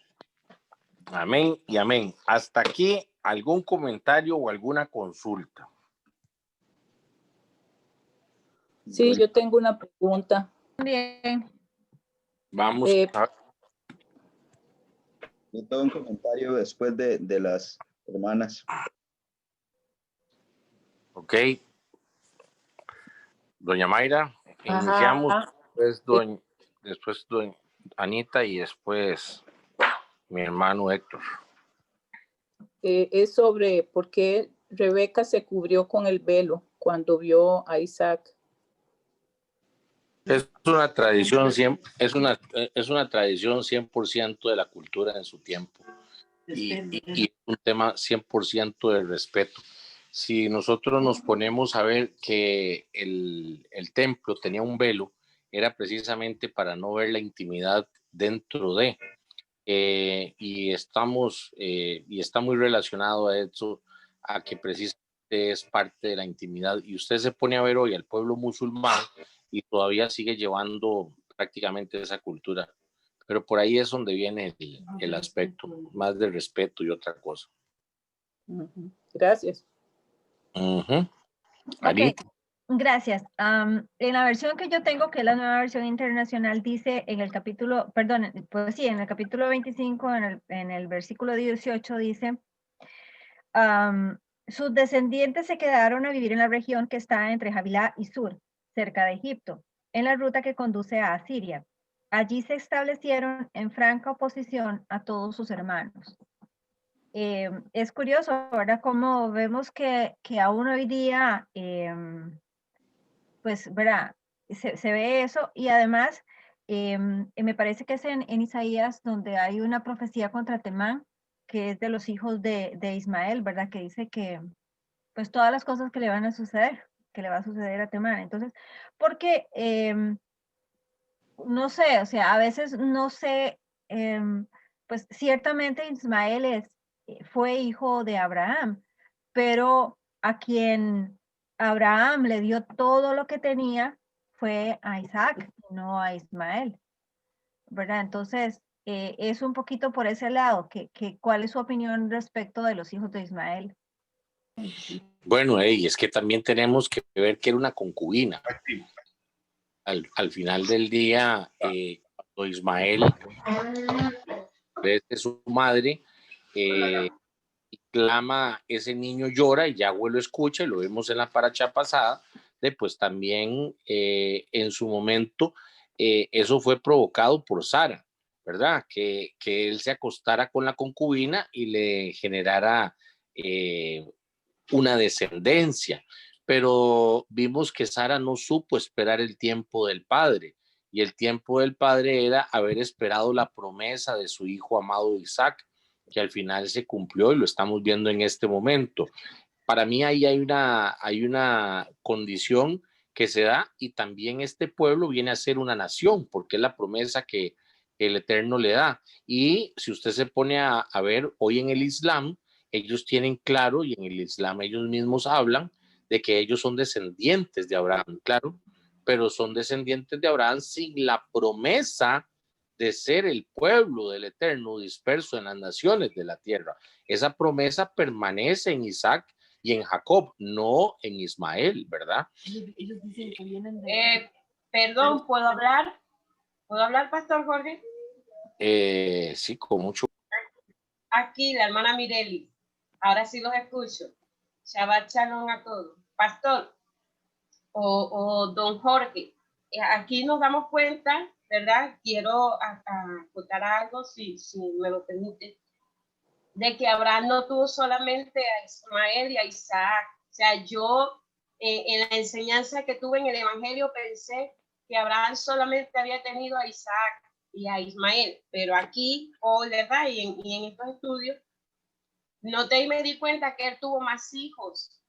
Amén y amén. Hasta aquí, ¿algún comentario o alguna consulta? Sí, yo tengo una pregunta. Bien. Vamos a Yo tengo un comentario después de las hermanas. ok. Doña Mayra, iniciamos, Ajá. después doña Anita y después mi hermano Héctor. Es sobre por qué Rebeca se cubrió con el velo cuando vio a Isaac. Es una tradición, es una tradición 100% de la cultura en su tiempo y un tema 100% de respeto. Si nosotros nos ponemos a ver que el templo tenía un velo, era precisamente para no ver la intimidad dentro de, y está muy relacionado a eso, a que precisamente es parte de la intimidad. Y usted se pone a ver hoy al pueblo musulmán y todavía sigue llevando prácticamente esa cultura. Pero por ahí es donde viene el aspecto más de respeto y otra cosa. Gracias. Ok, gracias. En la versión que yo tengo, que es la nueva versión internacional, dice en el capítulo, perdón, pues sí, en el capítulo 25, en el versículo 18, dice, sus descendientes se quedaron a vivir en la región que está entre Havilá y Sur, cerca de Egipto, en la ruta que conduce a Asiria. Allí se establecieron en franca oposición a todos sus hermanos. Es curioso, ¿verdad? Como vemos que aún hoy día, pues, ¿verdad? Se ve eso y además me parece que es en Isaías donde hay una profecía contra Temán, que es de los hijos de Ismael, ¿verdad? Que dice que, pues, todas las cosas que le van a suceder, que le va a suceder a Temán. Entonces, porque, no sé, o sea, a veces no sé, pues, ciertamente Ismael fue hijo de Abraham, pero a quien Abraham le dio todo lo que tenía fue a Isaac, no a Ismael, ¿verdad? Entonces, es un poquito por ese lado, ¿cuál es su opinión respecto de los hijos de Ismael? Bueno, y es que también tenemos que ver que era una concubina. Al final del día, cuando Ismael ve de su madre, y clama, ese niño llora y Yahweh lo escucha, y lo vimos en la paracha pasada, pues también en su momento eso fue provocado por Sara, ¿verdad? Que él se acostara con la concubina y le generara una descendencia, pero vimos que Sara no supo esperar el tiempo del padre, y el tiempo del padre era haber esperado la promesa de su hijo amado Isaac, que al final se cumplió y lo estamos viendo en este momento. Para mí ahí hay una condición que se da, y también este pueblo viene a ser una nación, porque es la promesa que el Eterno le da. Y si usted se pone a ver hoy en el Islam, ellos tienen claro, y en el Islam ellos mismos hablan de que ellos son descendientes de Abraham, claro, pero son descendientes de Abraham sin la promesa de ser el pueblo del Eterno disperso en las naciones de la tierra. Esa promesa permanece en Isaac y en Jacob, no en Ismael, ¿verdad? Ellos dicen que vienen de... perdón, ¿puedo hablar? ¿Puedo hablar, Pastor Jorge? Sí, con mucho. Aquí, la hermana Mireli. Ahora sí los escucho. Shabbat Shalom a todos. Pastor o don Jorge, aquí nos damos cuenta, ¿verdad? Quiero acotar algo, si me lo permite, de que Abraham no tuvo solamente a Ismael y a Isaac. O sea, yo en la enseñanza que tuve en el Evangelio pensé que Abraham solamente había tenido a Isaac y a Ismael, pero aquí, hoy, ¿verdad? Y en estos estudios, noté y me di cuenta que él tuvo más hijos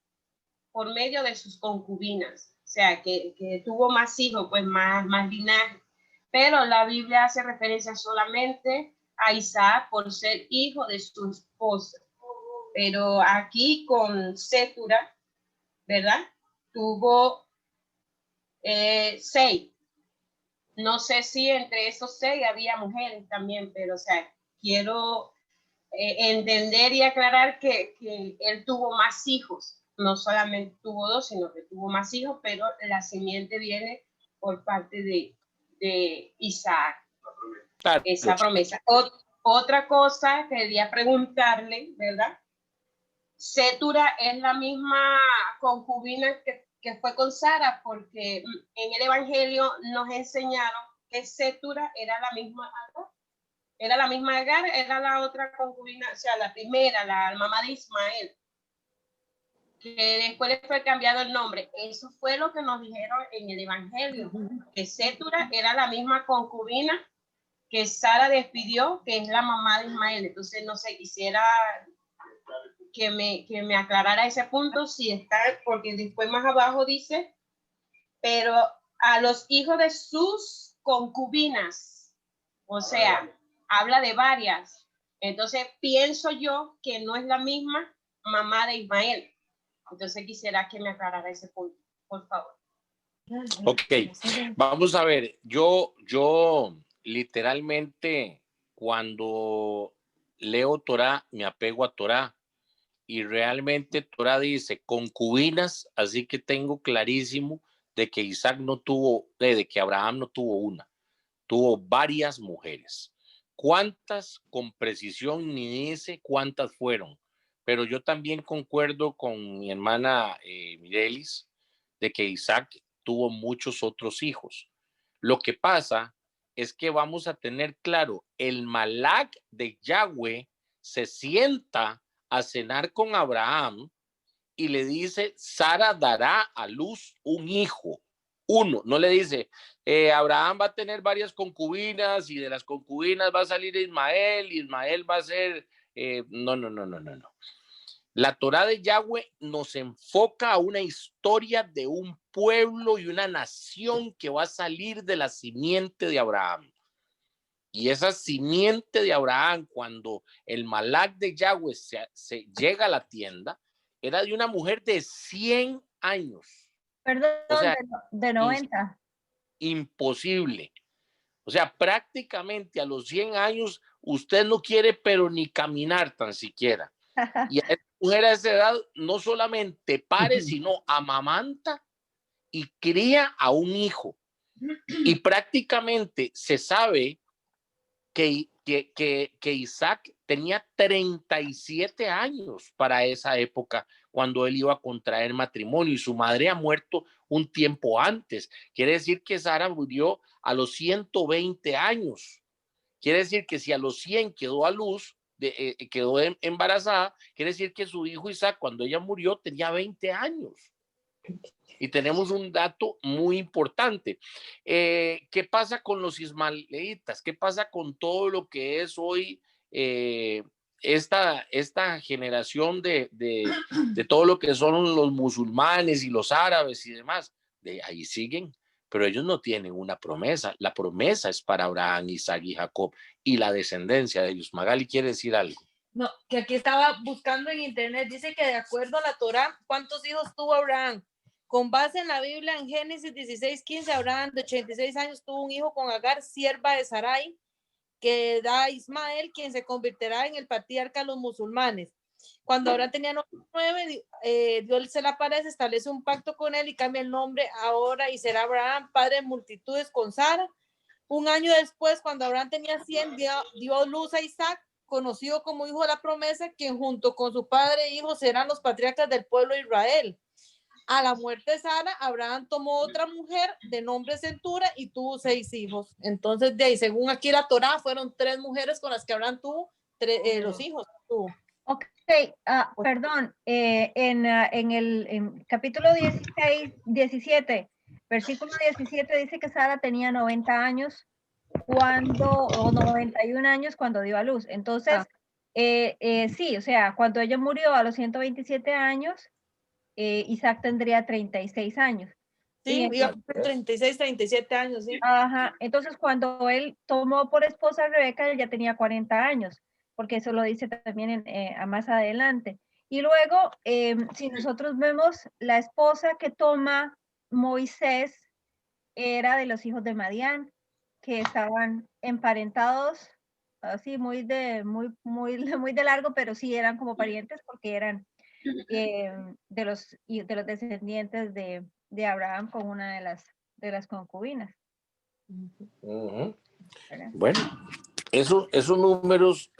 por medio de sus concubinas. O sea, que tuvo más hijos, pues más linaje. Pero la Biblia hace referencia solamente a Isaac por ser hijo de su esposa. Pero aquí con Sétura, ¿verdad? Tuvo 6. No sé si entre esos 6 había mujeres también, pero o sea, quiero entender y aclarar que él tuvo más hijos. no solamente tuvo 2, sino que tuvo más hijos, pero la simiente viene por parte de Isaac. Claro. Esa promesa. Otra cosa que quería preguntarle, ¿verdad? Sétura es la misma concubina que fue con Sara, porque en el Evangelio nos enseñaron que Sétura era la misma Agar. Era la misma Agar, era la otra concubina, o sea, la primera, la mamá de Ismael, que después le fue cambiado el nombre. Eso fue lo que nos dijeron en el Evangelio, que Sétura era la misma concubina que Sara despidió, que es la mamá de Ismael. Entonces, no sé, quisiera que me aclarara ese punto, si está, porque después más abajo dice, pero a los hijos de sus concubinas, o sea, habla de varias. Entonces, pienso yo que no es la misma mamá de Ismael. Entonces, quisiera que me aclarara ese punto, por favor. Ok, vamos a ver, yo literalmente cuando leo Torá me apego a Torá y realmente Torá dice concubinas, así que tengo clarísimo de que Isaac no tuvo, de que Abraham no tuvo una, tuvo varias mujeres. ¿Cuántas? Con precisión ni dice cuántas fueron, pero yo también concuerdo con mi hermana Mirelis de que Isaac tuvo muchos otros hijos. Lo que pasa es que vamos a tener claro, el Malak de Yahweh se sienta a cenar con Abraham y le dice, Sara dará a luz un hijo, uno, no le dice, Abraham va a tener varias concubinas y de las concubinas va a salir Ismael y Ismael va a ser, no. La Torá de Yahweh nos enfoca a una historia de un pueblo y una nación que va a salir de la simiente de Abraham. Y esa simiente de Abraham, cuando el Malak de Yahweh se llega a la tienda, era de una mujer de 100 años. Perdón, O sea, de 90. Imposible. O sea, prácticamente a los 100 años usted no quiere pero ni caminar tan siquiera. Y a esa mujer a esa edad no solamente pare, sino amamanta y cría a un hijo. Y prácticamente se sabe que Isaac tenía 37 años para esa época cuando él iba a contraer matrimonio y su madre ha muerto un tiempo antes. Quiere decir que Sara murió a los 120 años. Quiere decir que si a los 100 quedó a luz, quedó embarazada, quiere decir que su hijo Isaac cuando ella murió tenía 20 años. Y tenemos un dato muy importante. ¿Qué pasa con los ismaelitas? ¿Qué pasa con todo lo que es hoy esta generación de todo lo que son los musulmanes y los árabes y demás? De ahí siguen, pero ellos no tienen una promesa. La promesa es para Abraham, Isaac y Jacob y la descendencia de ellos. Magali quiere decir algo. No, que aquí estaba buscando en internet, dice que de acuerdo a la Torá, ¿cuántos hijos tuvo Abraham? Con base en la Biblia, en Génesis 16:15, Abraham de 86 años tuvo un hijo con Agar, sierva de Sarai, que da a Ismael, quien se convertirá en el patriarca de los musulmanes. Cuando Abraham tenía 9, Dios se le aparece, establece un pacto con él y cambia el nombre ahora y será Abraham, padre de multitudes con Sara. Un año después, cuando Abraham tenía 100, dio luz a Isaac, conocido como hijo de la promesa, quien junto con su padre e hijo serán los patriarcas del pueblo de Israel. A la muerte de Sara, Abraham tomó otra mujer de nombre Centura y tuvo 6 hijos. Entonces, de ahí, según aquí la Torá, fueron 3 mujeres con las que Abraham tuvo los hijos. Ok, perdón, en el capítulo 17, versículo 17 dice que Sara tenía 90 años o 91 años cuando dio a luz. Entonces, sí, o sea, cuando ella murió a los 127 años, Isaac tendría 36 años. Sí, entonces, iba a cumplir 36, 37 años, sí. Ajá, entonces cuando él tomó por esposa a Rebeca, él ya tenía 40 años, porque eso lo dice también a más adelante. Y luego, si nosotros vemos, la esposa que toma Moisés era de los hijos de Madián, que estaban emparentados, así muy de largo, pero sí eran como parientes porque eran de los descendientes de Abraham con una de las concubinas. Ujú. ¿Verdad? Bueno, esos números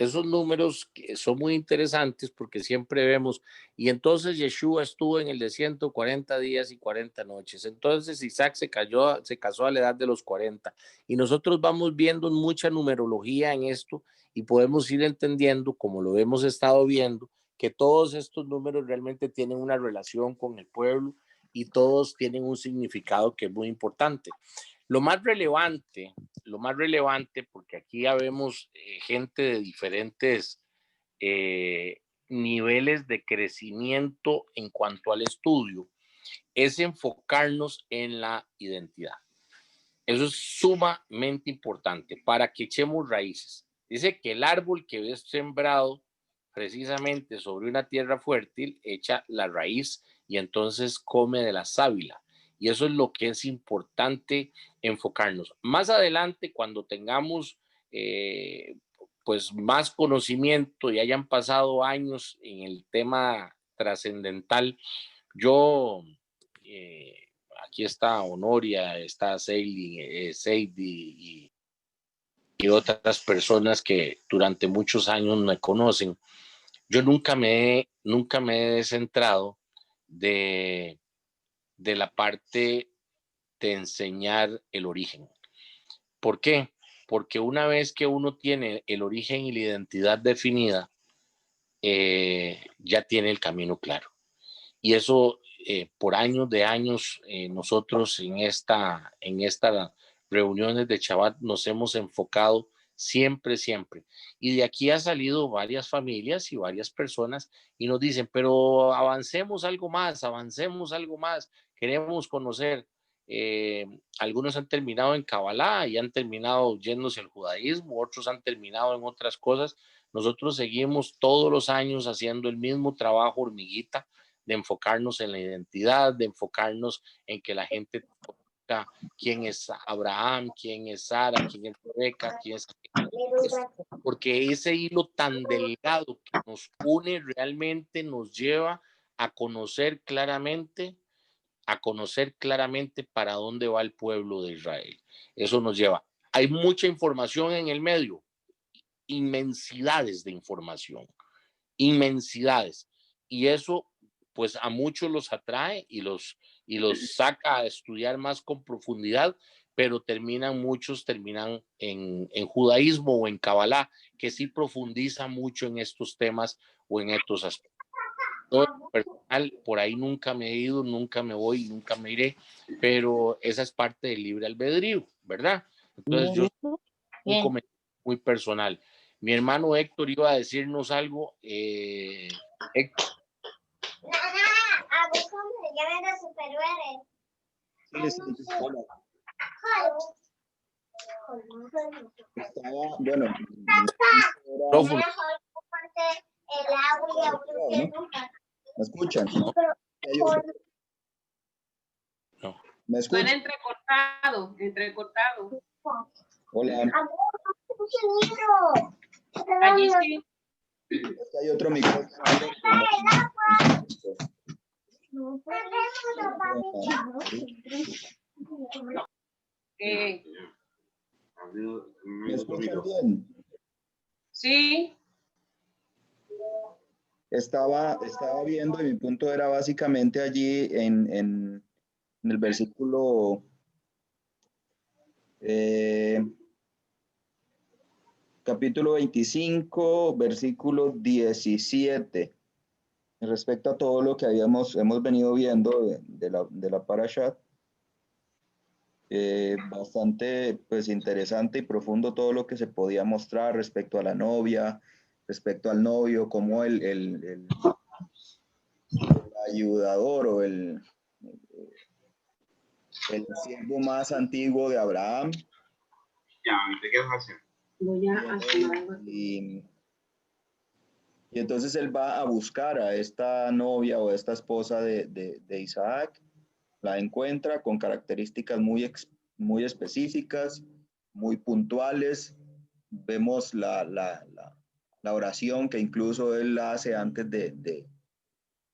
que son muy interesantes porque siempre vemos, y entonces Yeshua estuvo en el desierto 40 días y 40 noches. Entonces Isaac se casó a la edad de los 40. Y nosotros vamos viendo mucha numerología en esto y podemos ir entendiendo, como lo hemos estado viendo, que todos estos números realmente tienen una relación con el pueblo y todos tienen un significado que es muy importante. Lo más relevante, porque aquí ya vemos gente de diferentes niveles de crecimiento en cuanto al estudio, es enfocarnos en la identidad. Eso es sumamente importante para que echemos raíces. Dice que el árbol que es sembrado precisamente sobre una tierra fértil echa la raíz y entonces come de la sábila. Y eso es lo que es importante enfocarnos. Más adelante, cuando tengamos pues más conocimiento y hayan pasado años en el tema trascendental, yo aquí está Honoria, está Seidi y otras personas que durante muchos años me conocen. Yo nunca me he descentrado de la parte de enseñar el origen. ¿Por qué? Porque una vez que uno tiene el origen y la identidad definida, ya tiene el camino claro. Y eso por años de años nosotros en estas reuniones de Shabbat nos hemos enfocado siempre. Y de aquí ha salido varias familias y varias personas y nos dicen, pero avancemos algo más, queremos conocer. Algunos han terminado en Kabbalah y han terminado yéndose al judaísmo, otros han terminado en otras cosas. Nosotros seguimos todos los años haciendo el mismo trabajo hormiguita, de enfocarnos en la identidad, de enfocarnos en que la gente conozca quién es Abraham, quién es Sara, quién es Rebeca, quién es... Porque ese hilo tan delgado que nos une realmente nos lleva a conocer claramente para dónde va el pueblo de Israel. Eso nos lleva. Hay mucha información en el medio, inmensidades de información, inmensidades. Y eso pues a muchos los atrae y los saca a estudiar más con profundidad, pero muchos terminan en judaísmo o en Kabbalah, que sí profundiza mucho en estos temas o en estos aspectos. Yo, personal, por ahí nunca me he ido, nunca me voy, nunca me iré, pero esa es parte del libre albedrío, ¿verdad? Entonces yo un comentario muy personal. Mi hermano Héctor iba a decirnos algo. Héctor. A vos cómo se llaman los superhéroes. Bueno, ¿me escuchan? No. ¿Me escuchan? Suena entrecortado. Hola. Allí sí. Hay otro micrófono. ¿Me escuchan bien? Sí. Estaba viendo y mi punto era básicamente allí en el versículo capítulo 25, versículo 17, respecto a todo lo que hemos venido viendo de la Parashat. Bastante pues interesante y profundo todo lo que se podía mostrar respecto a la novia, respecto al novio, como el ayudador o el siervo más antiguo de Abraham. Ya, ¿qué vas a hacer? Voy a hacer y entonces él va a buscar a esta novia o a esta esposa de Isaac, la encuentra con características muy específicas, muy puntuales. Vemos la oración que incluso él hace antes de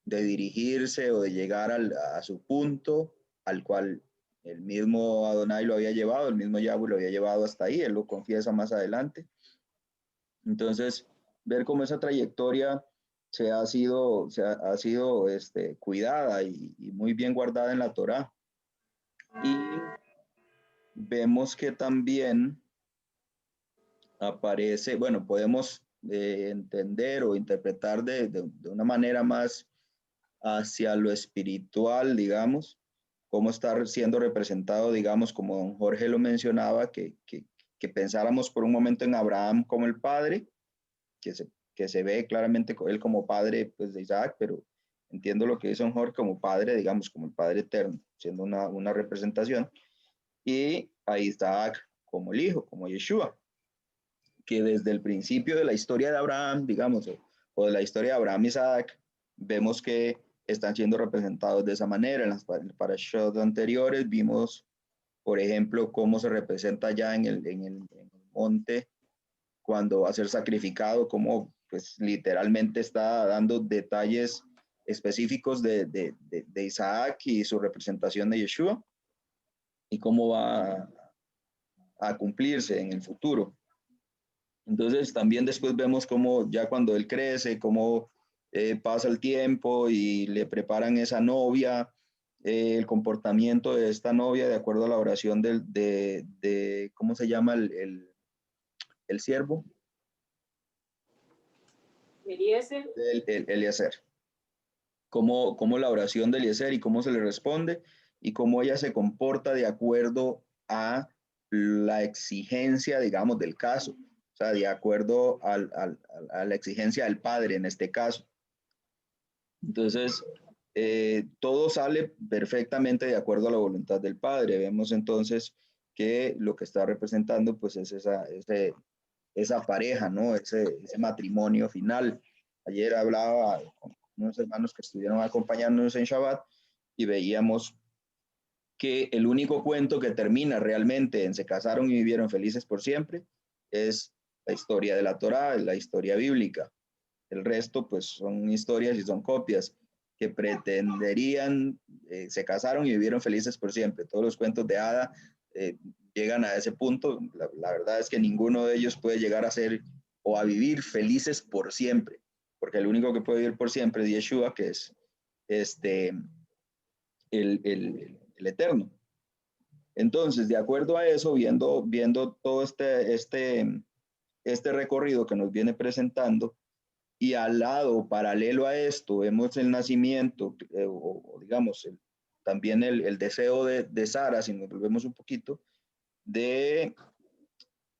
de dirigirse o de llegar a su punto al cual el mismo Adonai lo había llevado, el mismo Yahweh lo había llevado hasta ahí, él lo confiesa más adelante. Entonces, ver cómo esa trayectoria ha sido cuidada y muy bien guardada en la Torá. Y vemos que también aparece, bueno, podemos entender o interpretar de una manera más hacia lo espiritual, digamos, cómo está siendo representado, digamos, como don Jorge lo mencionaba, que pensáramos por un momento en Abraham como el padre, que se ve claramente él como padre pues, de Isaac, pero entiendo lo que dice don Jorge como padre, digamos, como el padre eterno, siendo una representación, y a Isaac como el hijo, como Yeshua, que desde el principio de la historia de Abraham, digamos, o de la historia de Abraham y Isaac, vemos que están siendo representados de esa manera. En las parashot anteriores vimos, por ejemplo, cómo se representa ya en el monte cuando va a ser sacrificado, cómo pues literalmente está dando detalles específicos de Isaac y su representación de Yeshua y cómo va a cumplirse en el futuro. Entonces también después vemos cómo ya cuando él crece, cómo pasa el tiempo y le preparan esa novia, el comportamiento de esta novia de acuerdo a la oración de ¿cómo se llama el siervo? Eliezer. Eliezer. Cómo la oración de Eliezer y cómo se le responde y cómo ella se comporta de acuerdo a la exigencia, digamos, del caso. O sea, de acuerdo a la exigencia del padre en este caso. Entonces, todo sale perfectamente de acuerdo a la voluntad del padre. Vemos entonces que lo que está representando pues es esa pareja, ¿no? Ese matrimonio final. Ayer hablaba con unos hermanos que estuvieron acompañándonos en Shabbat y veíamos que el único cuento que termina realmente en se casaron y vivieron felices por siempre es la historia de la Torá, la historia bíblica. El resto, pues, son historias y son copias que pretenderían, se casaron y vivieron felices por siempre. Todos los cuentos de Hada llegan a ese punto. La verdad es que ninguno de ellos puede llegar a ser o a vivir felices por siempre, porque el único que puede vivir por siempre es Yeshua, que es el eterno. Entonces, de acuerdo a eso, viendo todo este recorrido que nos viene presentando, y al lado, paralelo a esto, vemos el nacimiento, o digamos, también el deseo de Sara, si nos volvemos un poquito,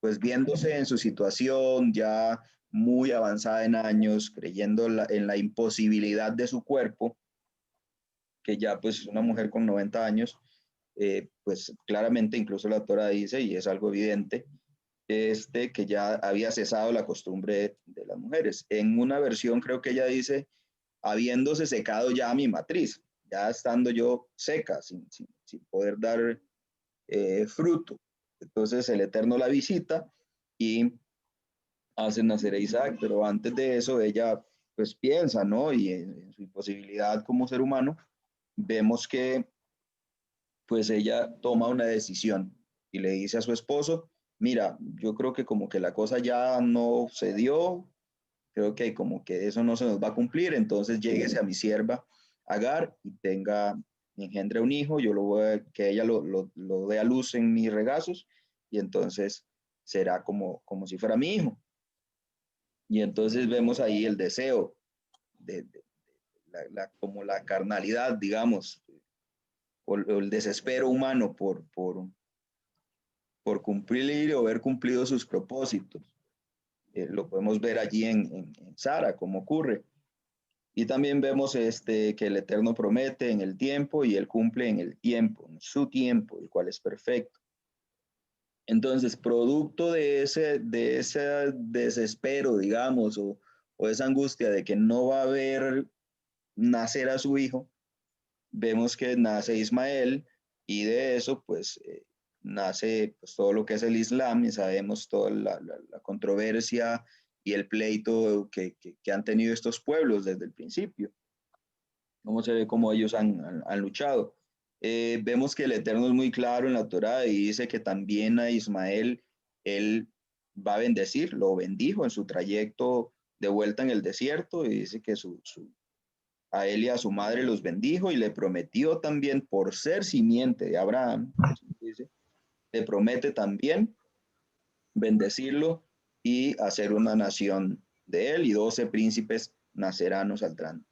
pues viéndose en su situación ya muy avanzada en años, creyendo en la imposibilidad de su cuerpo, que ya pues es una mujer con 90 años, pues claramente incluso la Torah dice, y es algo evidente, que ya había cesado la costumbre de las mujeres. En una versión creo que ella dice, habiéndose secado ya mi matriz, ya estando yo seca, sin poder dar fruto. Entonces el Eterno la visita y hace nacer a Isaac, pero antes de eso ella pues piensa, ¿no? Y en su imposibilidad como ser humano, vemos que pues ella toma una decisión y le dice a su esposo, mira, yo creo que como que la cosa ya no se dio, creo que como que eso no se nos va a cumplir, entonces lléguese a mi sierva Agar y engendre un hijo, yo lo voy que ella lo dé a luz en mis regazos y entonces será como si fuera mi hijo. Y entonces vemos ahí el deseo como la carnalidad, digamos, o el desespero humano por cumplir o haber cumplido sus propósitos. Lo podemos ver allí en Sara, cómo ocurre. Y también vemos que el Eterno promete en el tiempo y Él cumple en el tiempo, en su tiempo, el cual es perfecto. Entonces, producto de ese desespero, digamos, o esa angustia de que no va a ver nacer a su hijo, vemos que nace Ismael y de eso, pues, nace pues, todo lo que es el Islam y sabemos toda la controversia y el pleito que han tenido estos pueblos desde el principio. cómo se ve cómo ellos han luchado. Vemos que el Eterno es muy claro en la Torá y dice que también a Ismael él va a bendecir, lo bendijo en su trayecto de vuelta en el desierto, y dice que a él y a su madre los bendijo y le prometió también, por ser simiente de Abraham, dice, le promete también bendecirlo y hacer una nación de él, y 12 príncipes nacerán saldrán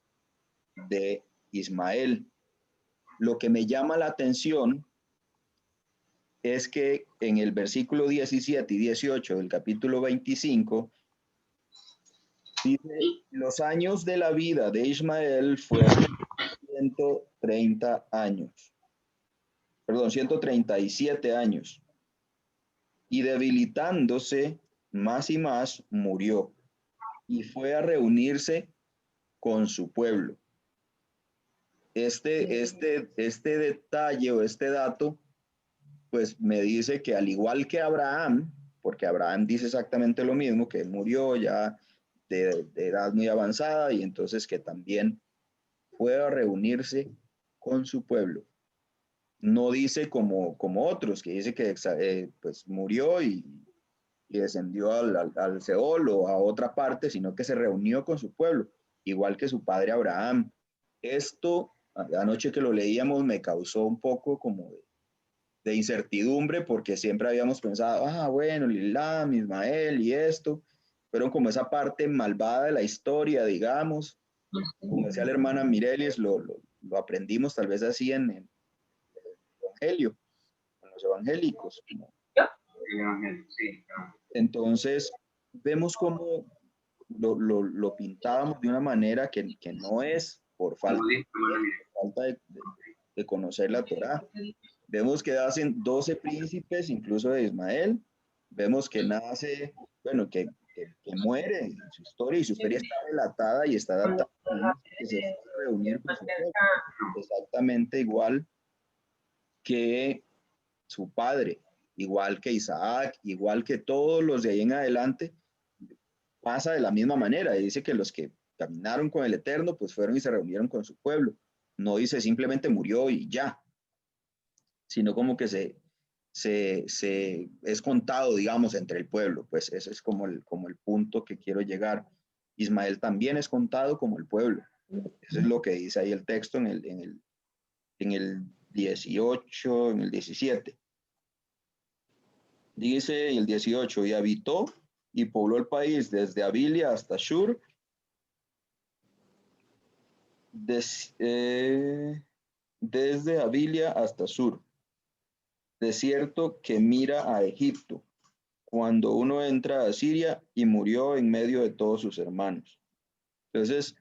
de Ismael. Lo que me llama la atención es que en el versículo 17 y 18 del capítulo 25 dice: los años de la vida de Ismael fueron 130 años, perdón, 137 años, y debilitándose más y más, murió y fue a reunirse con su pueblo. Este detalle o este dato, pues me dice que al igual que Abraham, porque Abraham dice exactamente lo mismo, que murió ya de edad muy avanzada, y entonces que también fue a reunirse con su pueblo. No dice como otros, que dice que pues murió y descendió al Seol o a otra parte, sino que se reunió con su pueblo, igual que su padre Abraham. Esto, anoche que lo leíamos, me causó un poco como de incertidumbre, porque siempre habíamos pensado, bueno, Lilam, Ismael y esto, fueron como esa parte malvada de la historia, digamos. Como decía la hermana Mireles, lo aprendimos tal vez así en el Evangelio, en los evangélicos. Entonces, vemos cómo lo pintábamos de una manera que no es por falta de conocer la Torá. Vemos que hacen 12 príncipes, incluso de Ismael. Vemos que nace, bueno, que muere en su historia, y su historia está relatada y está datada, que se fue a reunir con su pueblo, exactamente igual que su padre, igual que Isaac, igual que todos los de ahí en adelante. Pasa de la misma manera, y dice que los que caminaron con el Eterno, pues fueron y se reunieron con su pueblo. No dice simplemente murió y ya, sino como que es contado, digamos, entre el pueblo. Pues ese es como el punto que quiero llegar. Ismael también es contado como el pueblo. Eso es lo que dice ahí el texto en el 18, en el 17. Dice el 18: y habitó y pobló el país desde Abilia hasta Shur, desde Abilia hasta Sur, desierto que mira a Egipto, cuando uno entra a Siria, y murió en medio de todos sus hermanos. Entonces,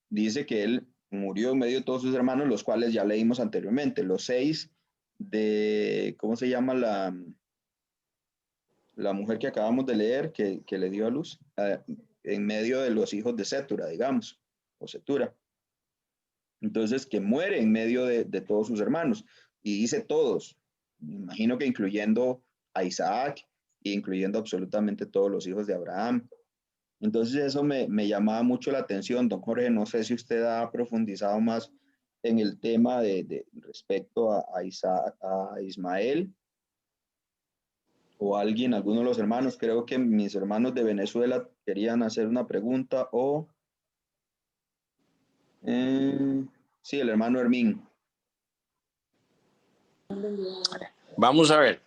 dice que él murió en medio de todos sus hermanos, los cuales ya leímos anteriormente, los 6 de, ¿cómo se llama la mujer que acabamos de leer, que le dio a luz? En medio de los hijos de Setura, digamos, o Setura. Entonces, que muere en medio de todos sus hermanos. Y dice todos, me imagino que incluyendo a Isaac, e incluyendo absolutamente todos los hijos de Abraham. Entonces eso me llamaba mucho la atención, don Jorge. No sé si usted ha profundizado más en el tema de respecto a Isaac, a Ismael, o alguno de los hermanos. Creo que mis hermanos de Venezuela querían hacer una pregunta, o sí, el hermano Hermín. Vamos a ver.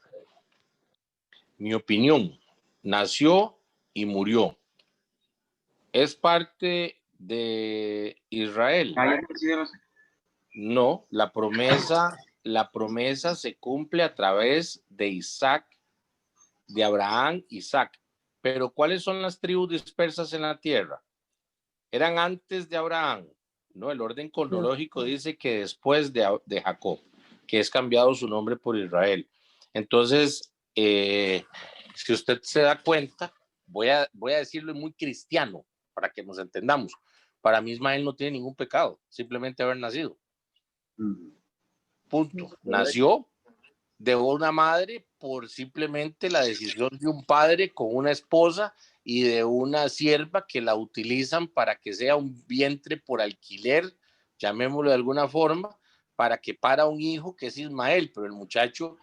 Mi opinión: nació y murió. ¿Es parte de Israel? No, la promesa se cumple a través de Isaac, de Abraham, Isaac. Pero ¿cuáles son las tribus dispersas en la tierra? Eran antes de Abraham, ¿no? El orden cronológico dice que después de Jacob, que es cambiado su nombre por Israel. Entonces, si usted se da cuenta, voy a decirlo muy cristiano para que nos entendamos. Para mí Ismael no tiene ningún pecado, simplemente haber nacido. Punto. Nació de una madre por simplemente la decisión de un padre con una esposa y de una sierva que la utilizan para que sea un vientre por alquiler llamémoslo de alguna forma, para que para un hijo que es Ismael, pero el muchacho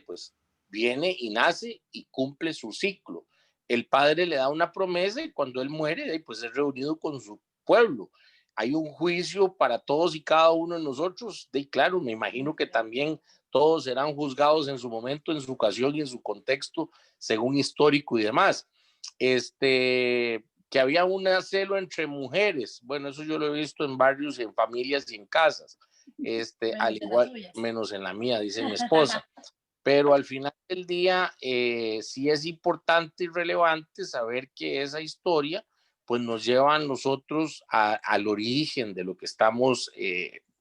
pues viene y nace y cumple su ciclo. El padre le da una promesa y cuando él muere, pues es reunido con su pueblo. Hay un juicio para todos y cada uno de nosotros. Claro, me imagino que también todos serán juzgados en su momento, en su ocasión y en su contexto, según histórico y demás. Que había un celo entre mujeres. Bueno, eso yo lo he visto en barrios, en familias y en casas. Al igual, menos en la mía, dice mi esposa. Pero al final del día, sí es importante y relevante saber que esa historia pues nos lleva a nosotros al origen de lo que estamos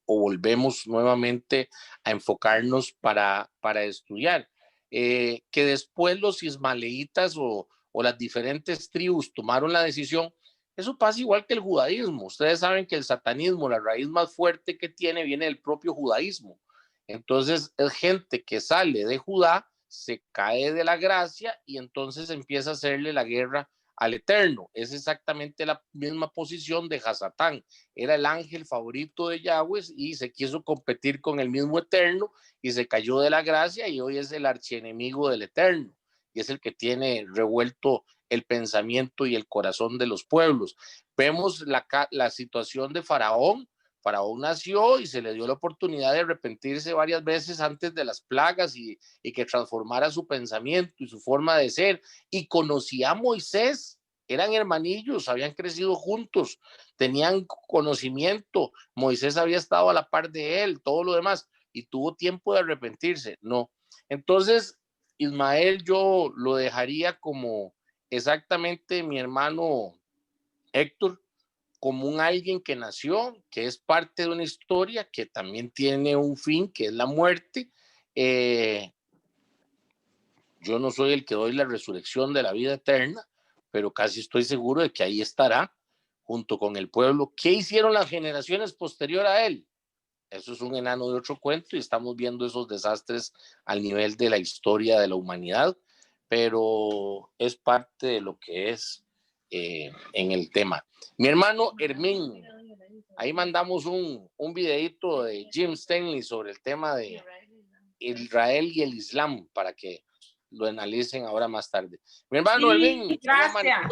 o volvemos nuevamente a enfocarnos para estudiar. Que después los ismaelitas o las diferentes tribus tomaron la decisión, eso pasa igual que el judaísmo. Ustedes saben que el satanismo, la raíz más fuerte que tiene, viene del propio judaísmo. Entonces es gente que sale de Judá, se cae de la gracia y entonces empieza a hacerle la guerra al Eterno. Es exactamente la misma posición de Hasatán. Era el ángel favorito de Yahweh y se quiso competir con el mismo Eterno y se cayó de la gracia y hoy es el archienemigo del Eterno y es el que tiene revuelto el pensamiento y el corazón de los pueblos. Vemos la situación de Faraón. Faraón nació y se le dio la oportunidad de arrepentirse varias veces antes de las plagas y que transformara su pensamiento y su forma de ser. Y conocía a Moisés, eran hermanillos, habían crecido juntos, tenían conocimiento, Moisés había estado a la par de él, todo lo demás, y tuvo tiempo de arrepentirse. No. Entonces, Ismael yo lo dejaría como exactamente mi hermano Héctor, como un alguien que nació, que es parte de una historia, que también tiene un fin, que es la muerte. Yo no soy el que doy la resurrección de la vida eterna, pero casi estoy seguro de que ahí estará, junto con el pueblo. ¿Qué hicieron las generaciones posteriores a él? Eso es un enano de otro cuento y estamos viendo esos desastres al nivel de la historia de la humanidad, pero es parte de lo que es en el tema. Mi hermano Hermín, ahí mandamos un videito de Jim Stanley sobre el tema de Israel y el Islam para que lo analicen ahora más tarde. Mi hermano Hermín, gracias.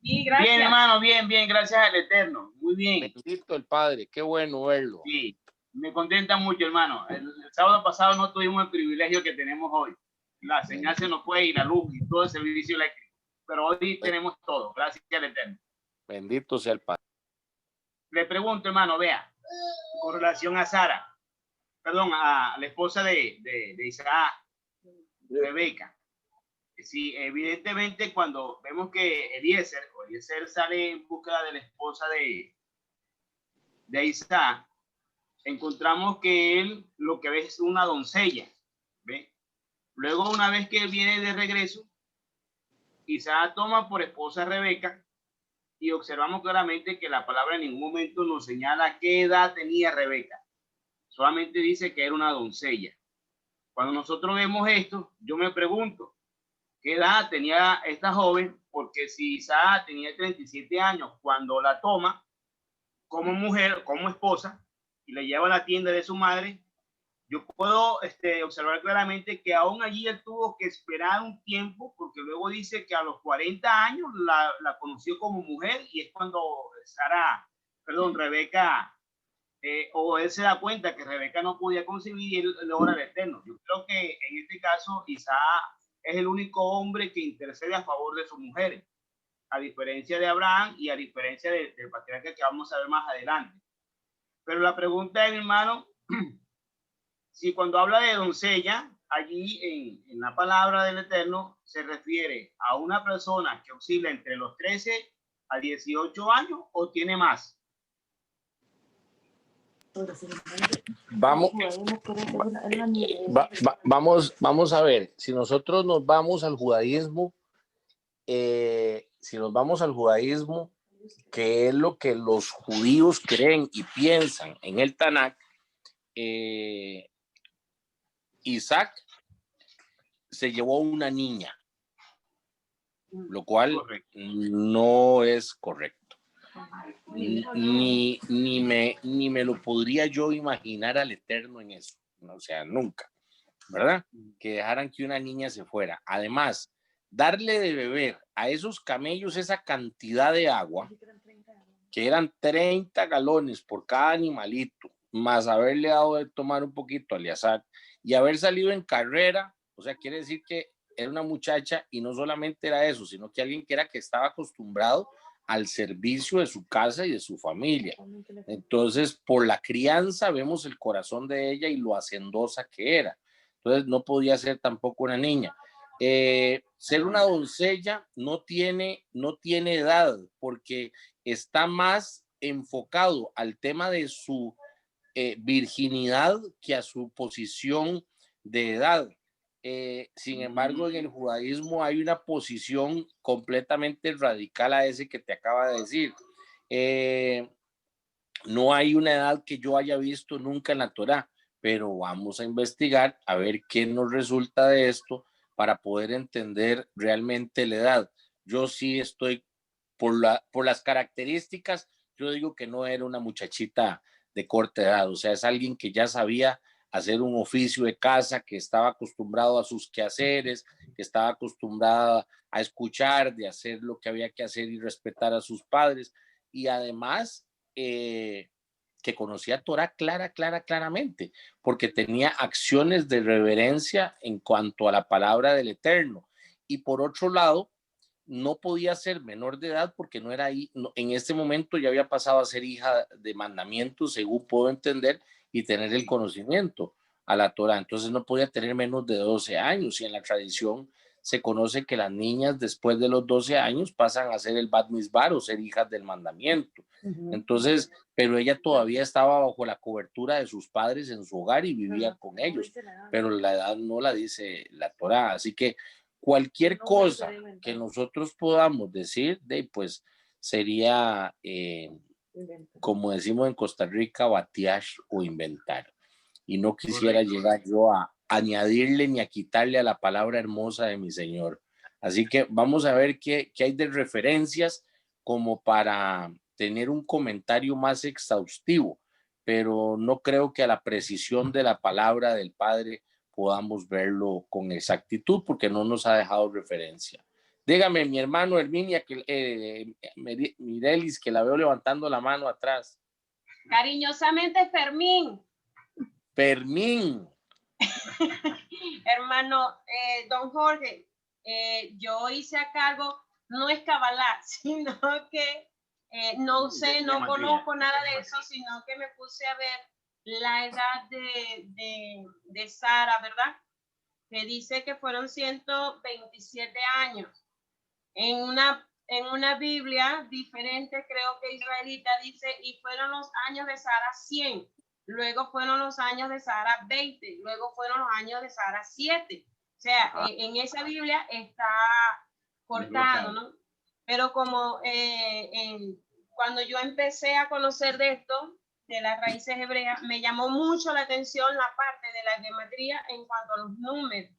Sí, gracias. Bien, hermano, bien, gracias al Eterno. Muy bien. Bendito el Padre, qué bueno verlo. Sí, me contenta mucho, hermano. El sábado pasado no tuvimos el privilegio que tenemos hoy. La señal se nos fue y la luz y todo el servicio eléctrico. Pero hoy tenemos todo, gracias al Eterno. Bendito sea el Padre. Le pregunto, hermano, vea, con relación a Sara, perdón, a la esposa de Isaac, Rebeca. Sí, evidentemente cuando vemos que Eliezer sale en búsqueda de la esposa de Isaac, encontramos que él lo que ve es una doncella, ¿ve? Luego, una vez que él viene de regreso, Isaac toma por esposa a Rebeca y observamos claramente que la palabra en ningún momento nos señala qué edad tenía Rebeca. Solamente dice que era una doncella. Cuando nosotros vemos esto, yo me pregunto, ¿qué edad tenía esta joven? Porque si Isaac tenía 37 años cuando la toma como mujer, como esposa, y la lleva a la tienda de su madre, yo puedo observar claramente que aún allí él tuvo que esperar un tiempo, porque luego dice que a los 40 años la conoció como mujer y es cuando Rebeca, o él se da cuenta que Rebeca no podía concebir y él le ora al Eterno. Yo creo que en este caso Isaac es el único hombre que intercede a favor de sus mujeres, a diferencia de Abraham y a diferencia del patriarca que vamos a ver más adelante. Pero la pregunta es, mi hermano, si cuando habla de doncella, allí en la palabra del Eterno se refiere a una persona que oscila entre los 13 a 18 años o tiene más. Vamos a ver, si nosotros nos vamos al judaísmo, que es lo que los judíos creen y piensan en el Tanakh, Isaac se llevó una niña, lo cual no es correcto. ni me lo podría yo imaginar al Eterno en eso, o sea, nunca, ¿verdad? Que dejaran que una niña se fuera. Además, darle de beber a esos camellos esa cantidad de agua, que eran 30 galones por cada animalito, más haberle dado de tomar un poquito a Eleazar y haber salido en carrera, o sea, quiere decir que era una muchacha y no solamente era eso, sino que alguien que estaba acostumbrado al servicio de su casa y de su familia. Entonces, por la crianza vemos el corazón de ella y lo hacendosa que era. Entonces, no podía ser tampoco una niña. Ser una doncella no tiene edad, porque está más enfocado al tema de su virginidad que a su posición de edad. Sin embargo, en el judaísmo hay una posición completamente radical a ese que te acaba de decir. No hay una edad que yo haya visto nunca en la Torá, pero vamos a investigar a ver qué nos resulta de esto para poder entender realmente la edad. Yo sí estoy por las características, yo digo que no era una muchachita de corta edad, o sea, es alguien que ya sabía hacer un oficio de casa, que estaba acostumbrado a sus quehaceres, que estaba acostumbrada a escuchar, de hacer lo que había que hacer y respetar a sus padres, y además que conocía Torah claramente, porque tenía acciones de reverencia en cuanto a la palabra del Eterno. Y por otro lado, no podía ser menor de edad porque no era ahí, no, en este momento ya había pasado a ser hija de mandamiento, según puedo entender, y tener el conocimiento a la Torah. Entonces no podía tener menos de 12 años y en la tradición se conoce que las niñas después de los 12 años pasan a ser el bat mitzvah o ser hijas del mandamiento. Entonces, pero ella todavía estaba bajo la cobertura de sus padres en su hogar y vivía con ellos, pero la edad no la dice la Torah. Así que cualquier cosa que nosotros podamos decir, pues sería, como decimos en Costa Rica, batear o inventar. Y no quisiera llegar yo a añadirle ni a quitarle a la palabra hermosa de mi Señor. Así que vamos a ver qué hay de referencias como para tener un comentario más exhaustivo, pero no creo que a la precisión de la palabra del Padre podamos verlo con exactitud porque no nos ha dejado referencia. Dígame, mi hermano Herminia, Mirelis, que la veo levantando la mano atrás. Cariñosamente, Fermín. Fermín. Hermano, don Jorge, yo hice a cargo, no es Kabbalah, sino que no sé, no conozco nada de eso, sino que me puse a ver la edad de Sara, ¿verdad? Que dice que fueron 127 años. En una Biblia diferente, creo que israelita, dice, y fueron los años de Sara 100. Luego fueron los años de Sara 20, luego fueron los años de Sara 7. O sea, en esa Biblia está cortado, ¿no? Pero como cuando yo empecé a conocer de esto, de las raíces hebreas, me llamó mucho la atención la parte de la gematría en cuanto a los números.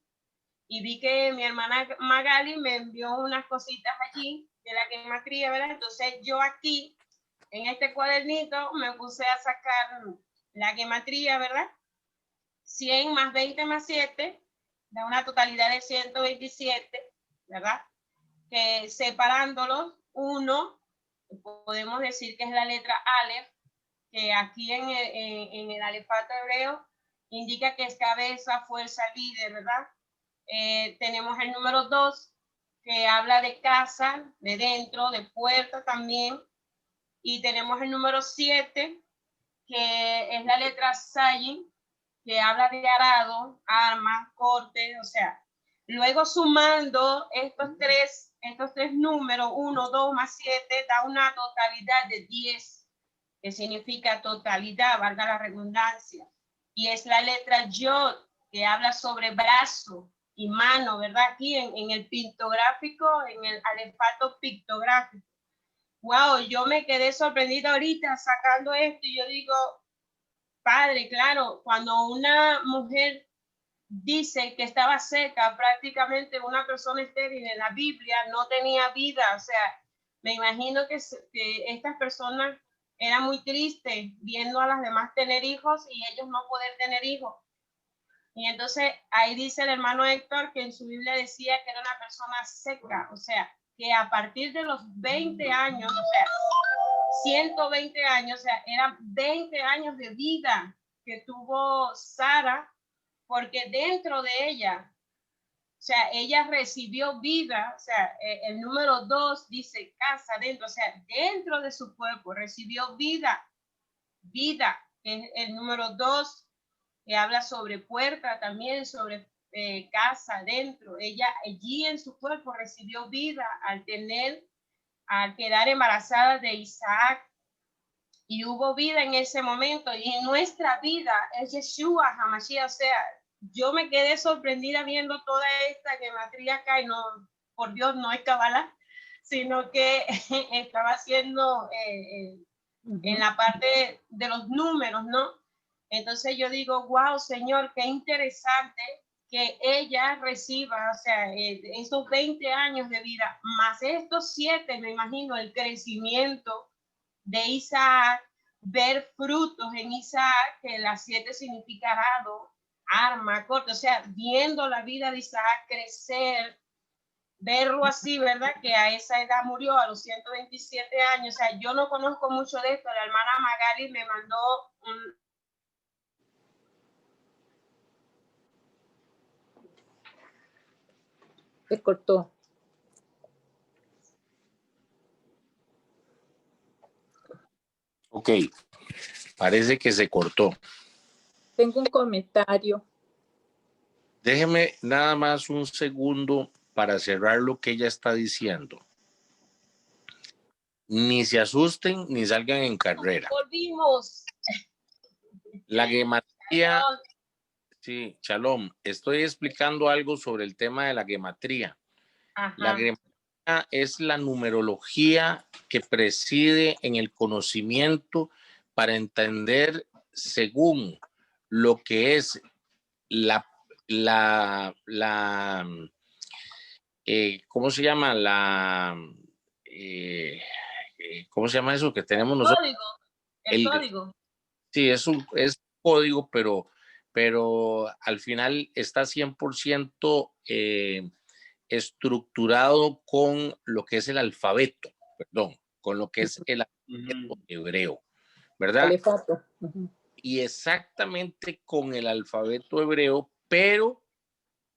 Y vi que mi hermana Magali me envió unas cositas allí de la gematría, ¿verdad? Entonces yo aquí, en este cuadernito, me puse a sacar la gematría, ¿verdad? 100 más 20 más 7 da una totalidad de 127, ¿verdad? Que separándolos, uno, podemos decir que es la letra Aleph, que aquí en el alefato hebreo indica que es cabeza, fuerza, líder, ¿verdad? Tenemos el número 2, que habla de casa, de dentro, de puerta también. Y tenemos el número 7, que es la letra Sayin, que habla de arado, armas, corte, o sea, luego sumando estos tres números, 1, 2 más 7, da una totalidad de 10, que significa totalidad, valga la redundancia. Y es la letra Yod, que habla sobre brazo y mano, ¿verdad? Aquí en el pictográfico, en el alefato pictográfico. Wow, yo me quedé sorprendida ahorita sacando esto y yo digo, Padre, claro, cuando una mujer dice que estaba seca, prácticamente una persona estéril en la Biblia no tenía vida, o sea, me imagino que estas personas eran muy tristes viendo a las demás tener hijos y ellos no poder tener hijos. Y entonces ahí dice el hermano Héctor que en su Biblia decía que era una persona seca, o sea, que a partir de los 20 años, o sea, 120 años, o sea, eran 20 años de vida que tuvo Sara, porque dentro de ella, o sea, ella recibió vida, o sea, el número 2 dice casa dentro, o sea, dentro de su cuerpo recibió vida, vida, es el número 2, que habla sobre puerta también, sobre casa dentro. Ella allí en su cuerpo recibió vida al quedar embarazada de Isaac, y hubo vida en ese momento, y en nuestra vida es Yeshua HaMashiach. O sea, yo me quedé sorprendida viendo toda esta gematría acá, y no, por Dios, no es Kabbalah, sino que estaba haciendo en la parte de los números, ¿no? Entonces yo digo, wow, Señor, qué interesante que ella reciba, o sea, esos 20 años de vida, más estos 7, me imagino, el crecimiento de Isaac, ver frutos en Isaac, que las 7 significa arado, arma, corte, o sea, viendo la vida de Isaac crecer, verlo así, ¿verdad? Que a esa edad murió a los 127 años. O sea, yo no conozco mucho de esto. La hermana Magali me mandó un... Se cortó. Ok, parece que se cortó. Tengo un comentario. Déjeme nada más un segundo para cerrar lo que ella está diciendo. Ni se asusten ni salgan en carrera. Volvimos. La gematría, sí, Shalom, estoy explicando algo sobre el tema de la gematría. Ajá. La gematría es la numerología que preside en el conocimiento para entender según lo que es ¿cómo se llama? ¿Cómo se llama eso que tenemos nosotros? El código. Sí, es código, pero al final está 100% estructurado con lo que es el alfabeto, perdón, con lo que es el alfabeto hebreo, ¿verdad? Alefato. Y exactamente con el alfabeto hebreo, pero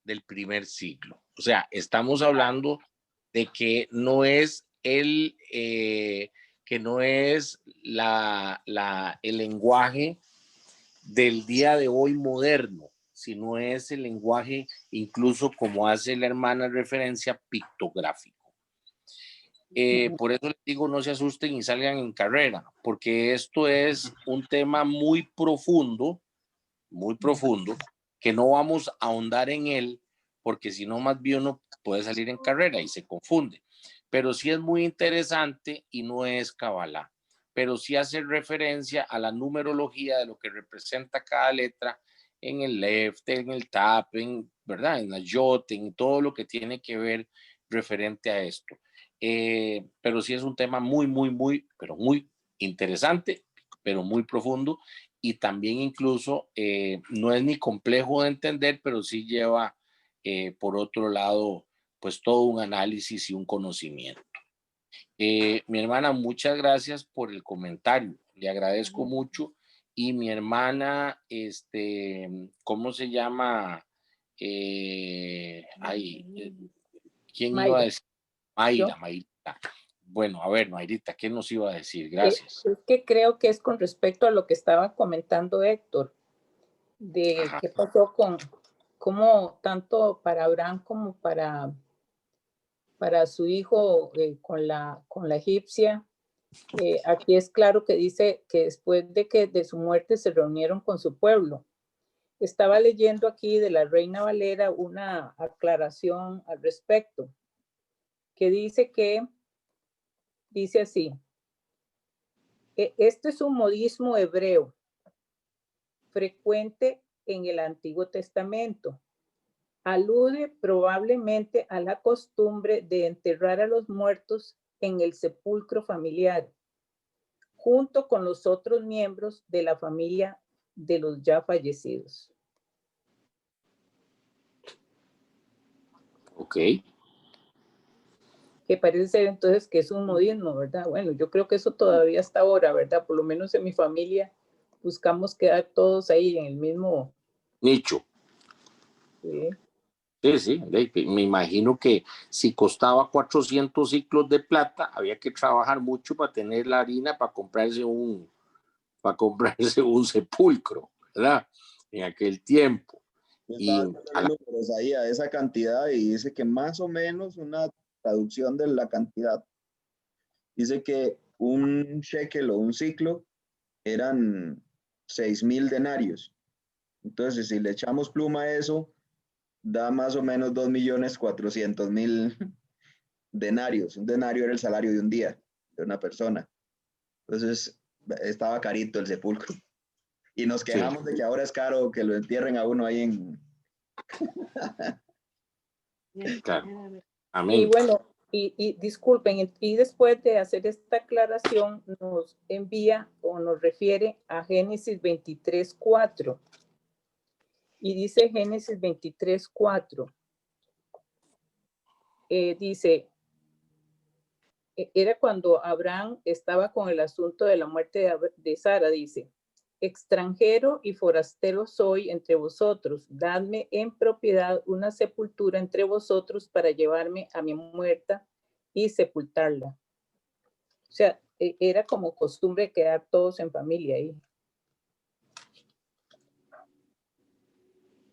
del primer siglo. O sea, estamos hablando de que no es el lenguaje del día de hoy moderno, sino es el lenguaje, incluso como hace la hermana referencia, pictográfico. Por eso les digo, no se asusten y salgan en carrera, porque esto es un tema muy profundo, que no vamos a ahondar en él, porque si no, más bien uno puede salir en carrera y se confunde. Pero sí es muy interesante y no es Kabbalah, pero sí hace referencia a la numerología de lo que representa cada letra en el left, en el tap, ¿verdad? En la yot, en todo lo que tiene que ver referente a esto. Pero sí es un tema pero muy interesante, pero muy profundo, y también incluso no es ni complejo de entender, pero sí lleva por otro lado pues todo un análisis y un conocimiento. Mi hermana, muchas gracias por el comentario, le agradezco mucho. Y mi hermana, ¿cómo se llama? ¿Quién Mayra. iba a decir? ¿Yo? Mayrita. Bueno, a ver, Mayrita, ¿qué nos iba a decir? Gracias. Es que creo que es con respecto a lo que estaba comentando Héctor, de Ajá. qué pasó con cómo tanto para Abraham como para su hijo con la egipcia. Aquí es claro que dice que después de su muerte se reunieron con su pueblo. Estaba leyendo aquí de la Reina Valera una aclaración al respecto, que dice así: este es un modismo hebreo frecuente en el Antiguo Testamento. Alude probablemente a la costumbre de enterrar a los muertos en el sepulcro familiar, junto con los otros miembros de la familia de los ya fallecidos. Ok. Que parece ser entonces que es un modismo, ¿verdad? Bueno, yo creo que eso todavía hasta ahora, ¿verdad? Por lo menos en mi familia buscamos quedar todos ahí en el mismo Nicho. Sí. Sí, me imagino que si costaba 400 ciclos de plata, había que trabajar mucho para tener la harina para comprarse un sepulcro, ¿verdad? En aquel tiempo. Y números ahí a esa cantidad y dice que más o menos una traducción de la cantidad. Dice que un shekel o un ciclo eran 6,000 denarios. Entonces, si le echamos pluma a eso, da más o menos 2,400,000 denarios. Un denario era el salario de un día de una persona. Entonces, estaba carito el sepulcro. Y nos quejamos de que ahora es caro que lo entierren a uno ahí en... Claro. Amén. Y bueno, y disculpen, y después de hacer esta aclaración, nos envía o nos refiere a Génesis 23:4. Y dice Génesis 23:4. Dice, era cuando Abraham estaba con el asunto de la muerte de Sara, dice, extranjero y forastero soy entre vosotros, dadme en propiedad una sepultura entre vosotros para llevarme a mi muerta y sepultarla. O sea, era como costumbre quedar todos en familia ahí.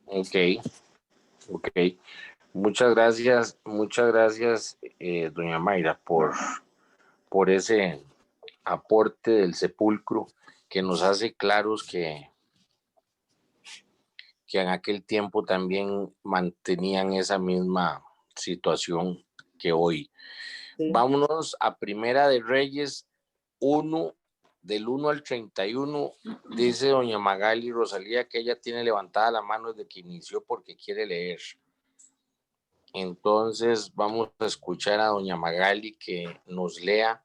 Ok. Muchas gracias, doña Mayra, por ese aporte del sepulcro que nos hace claros que en aquel tiempo también mantenían esa misma situación que hoy. Sí. Vámonos a Primera de Reyes 1, del 1 al 31, dice doña Magali Rosalía que ella tiene levantada la mano desde que inició porque quiere leer. Entonces vamos a escuchar a doña Magali que nos lea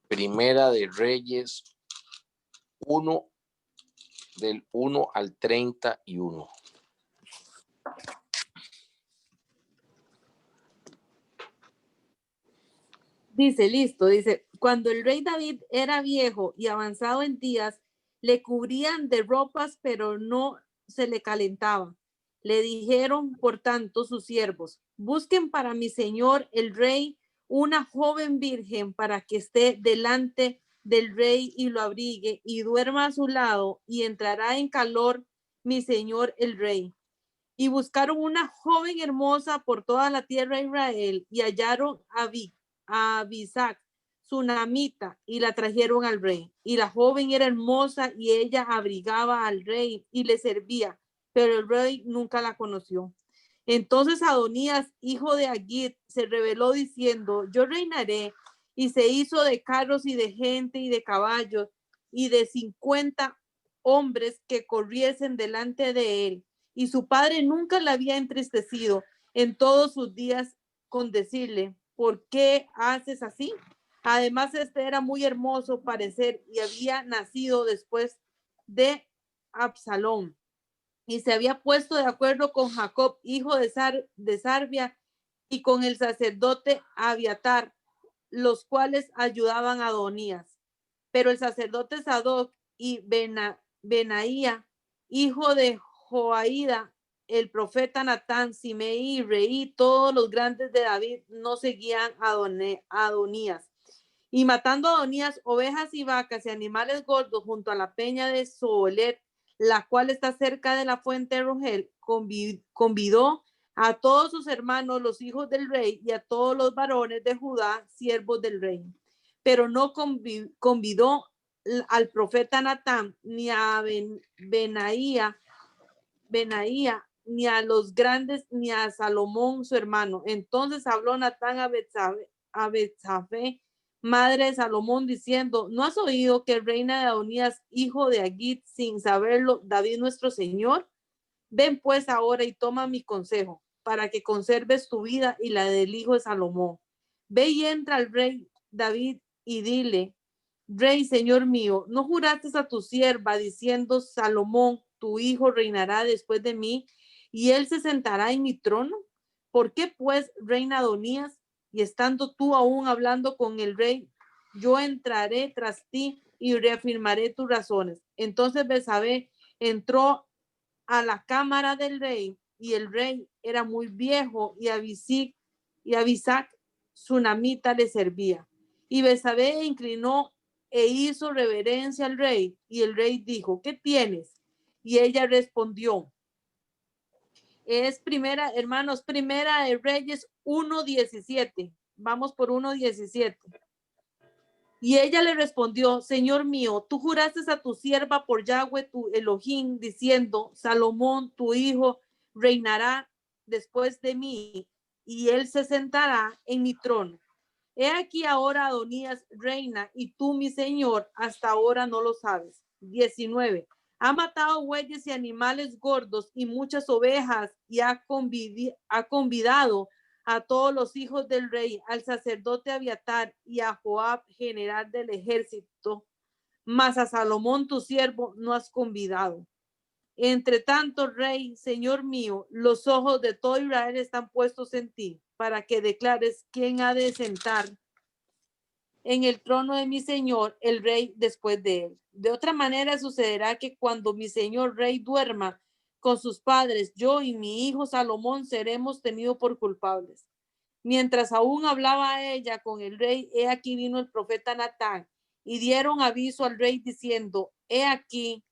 Primera de Reyes 1, del 1 al 31. Dice, listo, dice, cuando el rey David era viejo y avanzado en días, le cubrían de ropas, pero no se le calentaba. Le dijeron, por tanto, sus siervos, busquen para mi señor el rey una joven virgen para que esté delante del rey y lo abrigue y duerma a su lado y entrará en calor mi señor el rey. Y buscaron una joven hermosa por toda la tierra de Israel y hallaron a Abisac, sunamita, y la trajeron al rey. Y la joven era hermosa y ella abrigaba al rey y le servía, pero el rey nunca la conoció. Entonces Adonías, hijo de Agit, se rebeló diciendo, yo reinaré, y se hizo de carros y de gente y de caballos y de 50 hombres que corriesen delante de él. Y su padre nunca la había entristecido en todos sus días con decirle, ¿por qué haces así? Además, este era muy hermoso parecer y había nacido después de Absalón. Y se había puesto de acuerdo con Jacob, hijo de Sarbia, y con el sacerdote Abiatar, los cuales ayudaban a Adonías. Pero el sacerdote Sadoc y Benaía, hijo de Joaída, el profeta Natán, Simei y Reí, todos los grandes de David, no seguían a Adonías. Y matando a Adonías ovejas y vacas y animales gordos junto a la peña de Soler, la cual está cerca de la fuente de Rogel, convidó a todos sus hermanos, los hijos del rey, y a todos los varones de Judá, siervos del rey. Pero no convidó al profeta Natán, ni a Benaía, ni a los grandes, ni a Salomón, su hermano. Entonces habló Natán a Betsabé, madre de Salomón, diciendo, ¿no has oído que reina de Adonías, hijo de Agit, sin saberlo, David nuestro señor? Ven pues ahora y toma mi consejo, para que conserves tu vida y la del hijo de Salomón. Ve y entra al rey David y dile, Rey, Señor mío, ¿no juraste a tu sierva diciendo, Salomón, tu hijo reinará después de mí y él se sentará en mi trono? ¿Por qué pues reina Adonías? Y estando tú aún hablando con el rey, yo entraré tras ti y reafirmaré tus razones. Entonces Betsabé entró a la cámara del rey y el rey era muy viejo y Abisac sunamita le servía. Y Betsabé inclinó e hizo reverencia al rey y el rey dijo, ¿qué tienes? Y ella respondió, es primera, hermanos, primera de Reyes 1:17. Vamos por 1:17. Y ella le respondió, Señor mío, tú juraste a tu sierva por Yahweh tu Elohim, diciendo, Salomón, tu hijo, reinará después de mí, y él se sentará en mi trono. He aquí ahora Adonías reina, y tú, mi señor, hasta ahora no lo sabes. 19. Ha matado bueyes y animales gordos y muchas ovejas, y ha convidado a todos los hijos del rey, al sacerdote Abiatar y a Joab, general del ejército, mas a Salomón tu siervo no has convidado. Entre tanto, rey, señor mío, los ojos de todo Israel están puestos en ti, para que declares quién ha de sentar en el trono de mi señor, el rey, después de él. De otra manera sucederá que cuando mi señor rey duerma con sus padres, yo y mi hijo Salomón seremos tenidos por culpables. Mientras aún hablaba ella con el rey, he aquí vino el profeta Natán y dieron aviso al rey diciendo, he aquí,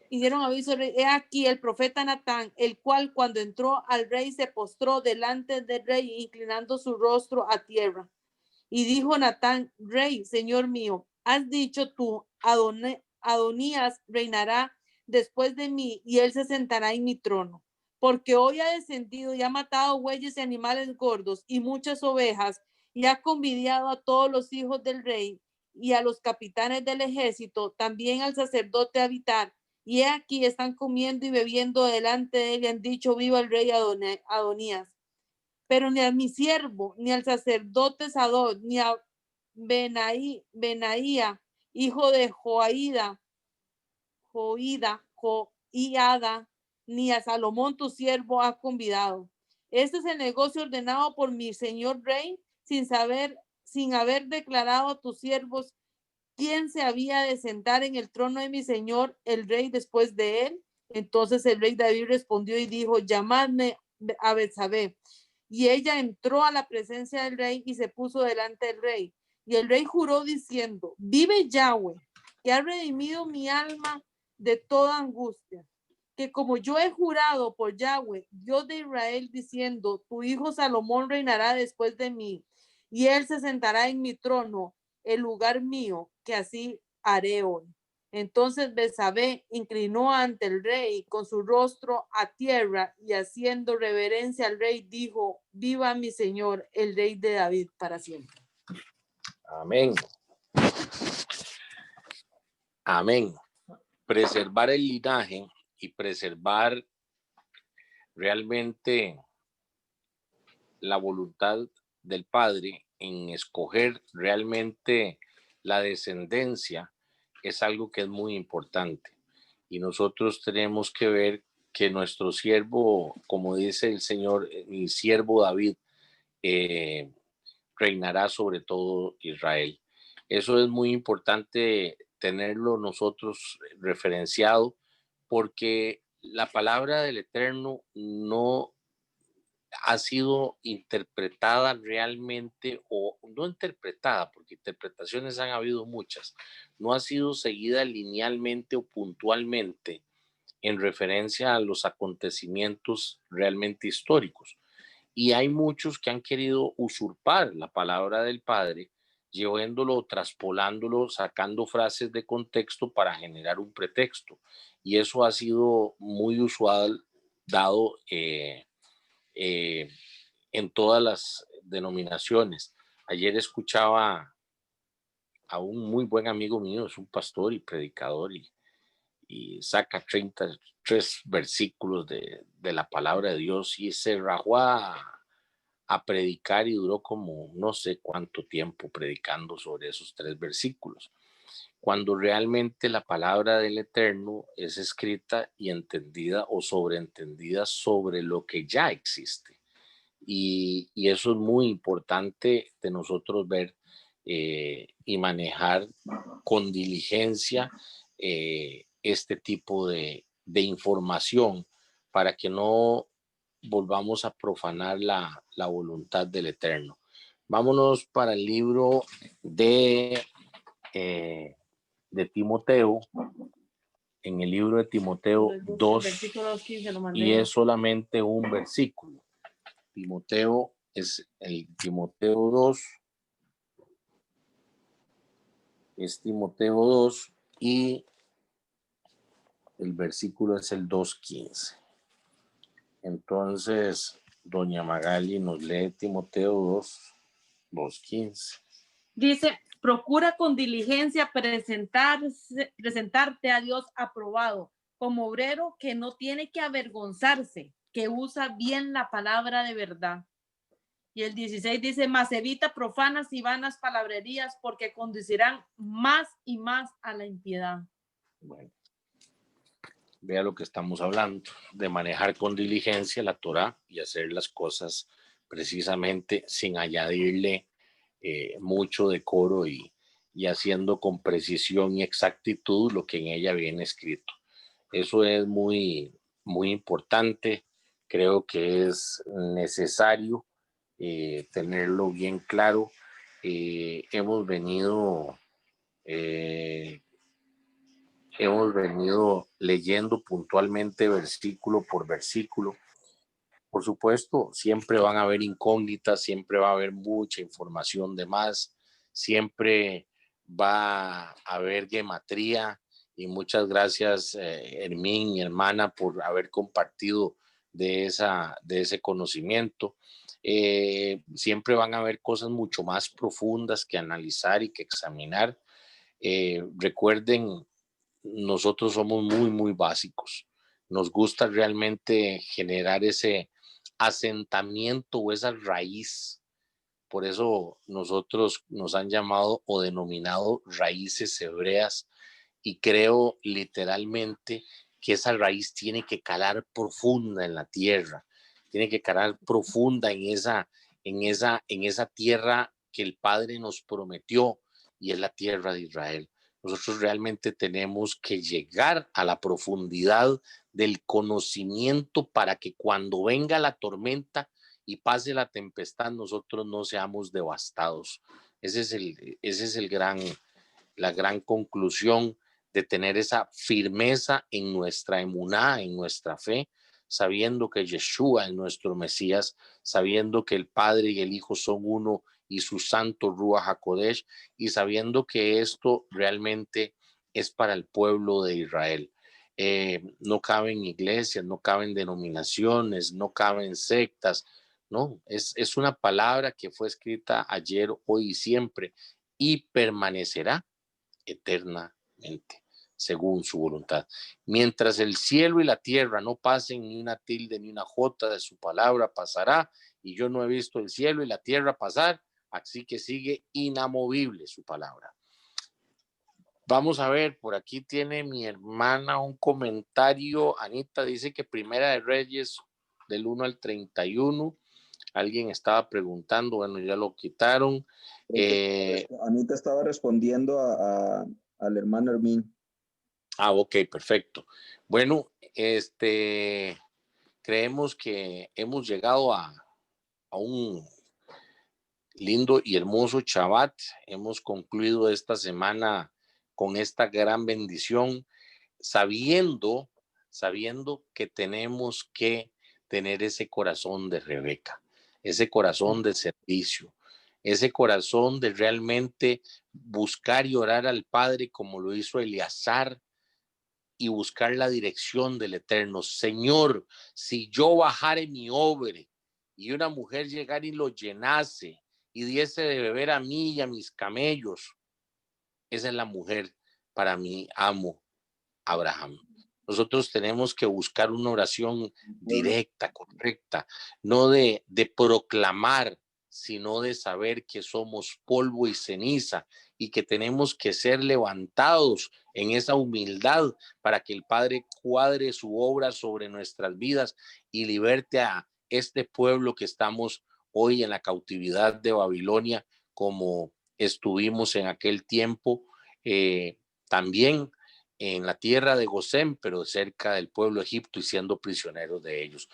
y dieron aviso al rey, he aquí el profeta Natán, el cual cuando entró al rey se postró delante del rey, inclinando su rostro a tierra. Y dijo Natán, rey, señor mío, has dicho tú, Adonías reinará después de mí y él se sentará en mi trono. Porque hoy ha descendido y ha matado bueyes y animales gordos y muchas ovejas y ha convidado a todos los hijos del rey y a los capitanes del ejército, también al sacerdote Abiatar. Y aquí están comiendo y bebiendo delante de él y han dicho, viva el rey Adonías. Pero ni a mi siervo, ni al sacerdote Sadok, ni a Benaía, hijo de Joiada, ni a Salomón tu siervo ha convidado. Este es el negocio ordenado por mi señor rey, sin haber declarado a tus siervos quién se había de sentar en el trono de mi señor el rey después de él. Entonces el rey David respondió y dijo, llamadme a Betsabé. Y ella entró a la presencia del rey y se puso delante del rey. Y el rey juró diciendo, vive Yahweh, que ha redimido mi alma de toda angustia, que como yo he jurado por Yahweh, Dios de Israel, diciendo, tu hijo Salomón reinará después de mí, y él se sentará en mi trono, el lugar mío, que así haré hoy. Entonces Betsabé inclinó ante el rey con su rostro a tierra y haciendo reverencia al rey dijo, viva mi señor, el rey de David para siempre. Amén. Amén. Preservar el linaje y preservar realmente la voluntad del Padre en escoger realmente la descendencia es algo que es muy importante. Y nosotros tenemos que ver que nuestro siervo, como dice el Señor, mi siervo David, reinará sobre todo Israel. Eso es muy importante tenerlo nosotros referenciado porque la palabra del Eterno no ha sido interpretada realmente, o no interpretada, porque interpretaciones han habido muchas, no ha sido seguida linealmente o puntualmente en referencia a los acontecimientos realmente históricos. Y hay muchos que han querido usurpar la palabra del Padre, llevándolo, traspolándolo, sacando frases de contexto para generar un pretexto. Y eso ha sido muy usual dado en todas las denominaciones. Ayer escuchaba a un muy buen amigo mío, es un pastor y predicador, y saca 33 versículos de la palabra de Dios y se rajó a a predicar y duró como no sé cuánto tiempo predicando sobre esos 3 versículos, cuando realmente la palabra del Eterno es escrita y entendida o sobreentendida sobre lo que ya existe. Y eso es muy importante de nosotros ver y manejar con diligencia este tipo de información para que no volvamos a profanar la voluntad del Eterno. Vámonos para el libro de Timoteo, en el libro de Timoteo 2, y es solamente un versículo. Timoteo es el Timoteo 2, es Timoteo 2 y el versículo es el 2:15. Entonces, doña Magali nos lee Timoteo 2:15. Dice, procura con diligencia presentarte a Dios aprobado, como obrero que no tiene que avergonzarse, que usa bien la palabra de verdad. Y el 16 dice, mas evita profanas y vanas palabrerías, porque conducirán más y más a la impiedad. Bueno, vea lo que estamos hablando, de manejar con diligencia la Torá y hacer las cosas precisamente sin añadirle mucho decoro y haciendo con precisión y exactitud lo que en ella viene escrito. Eso es muy, muy importante. Creo que es necesario tenerlo bien claro. Hemos venido leyendo puntualmente versículo por versículo. Por supuesto, siempre van a haber incógnitas, siempre va a haber mucha información de más, siempre va a haber gematría, y muchas gracias Hermín, mi hermana, por haber compartido de ese conocimiento. Siempre van a haber cosas mucho más profundas que analizar y que examinar. Recuerden, nosotros somos muy, muy básicos. Nos gusta realmente generar ese asentamiento o esa raíz. Por eso nosotros nos han llamado o denominado raíces hebreas, y creo literalmente que esa raíz tiene que calar profunda en la tierra, tiene que calar profunda en esa tierra que el Padre nos prometió, y es la tierra de Israel. Nosotros realmente tenemos que llegar a la profundidad del conocimiento para que cuando venga la tormenta y pase la tempestad, nosotros no seamos devastados. Ese es la gran conclusión de tener esa firmeza en nuestra emuná, en nuestra fe, sabiendo que Yeshua es nuestro Mesías, sabiendo que el Padre y el Hijo son uno y su santo Ruach HaKodesh, y sabiendo que esto realmente es para el pueblo de Israel. No caben iglesias, no caben denominaciones, no caben sectas. No, es una palabra que fue escrita ayer, hoy y siempre, y permanecerá eternamente, según su voluntad. Mientras el cielo y la tierra no pasen, ni una tilde ni una jota de su palabra pasará, y yo no he visto el cielo y la tierra pasar, así que sigue inamovible su palabra. Vamos a ver, por aquí tiene mi hermana un comentario. Anita dice que Primera de Reyes del 1 al 31. Alguien estaba preguntando, bueno, ya lo quitaron. Anita estaba respondiendo al hermano Hermín. Ok, perfecto. Bueno, creemos que hemos llegado a un lindo y hermoso Shabbat. Hemos concluido esta semana con esta gran bendición, sabiendo que tenemos que tener ese corazón de Rebeca, ese corazón de servicio, ese corazón de realmente buscar y orar al Padre como lo hizo Eleazar, y buscar la dirección del Eterno. Señor, si yo bajare mi obre y una mujer llegara y lo llenase y diese de beber a mí y a mis camellos, esa es la mujer para mi amo Abraham. nosotros tenemos que buscar una oración directa, correcta, no de proclamar, sino de saber que somos polvo y ceniza y que tenemos que ser levantados en esa humildad para que el Padre cuadre su obra sobre nuestras vidas y liberte a este pueblo que estamos hoy en la cautividad de Babilonia, como estuvimos en aquel tiempo, también en la tierra de Gosén, pero cerca del pueblo de Egipto y siendo prisioneros de ellos.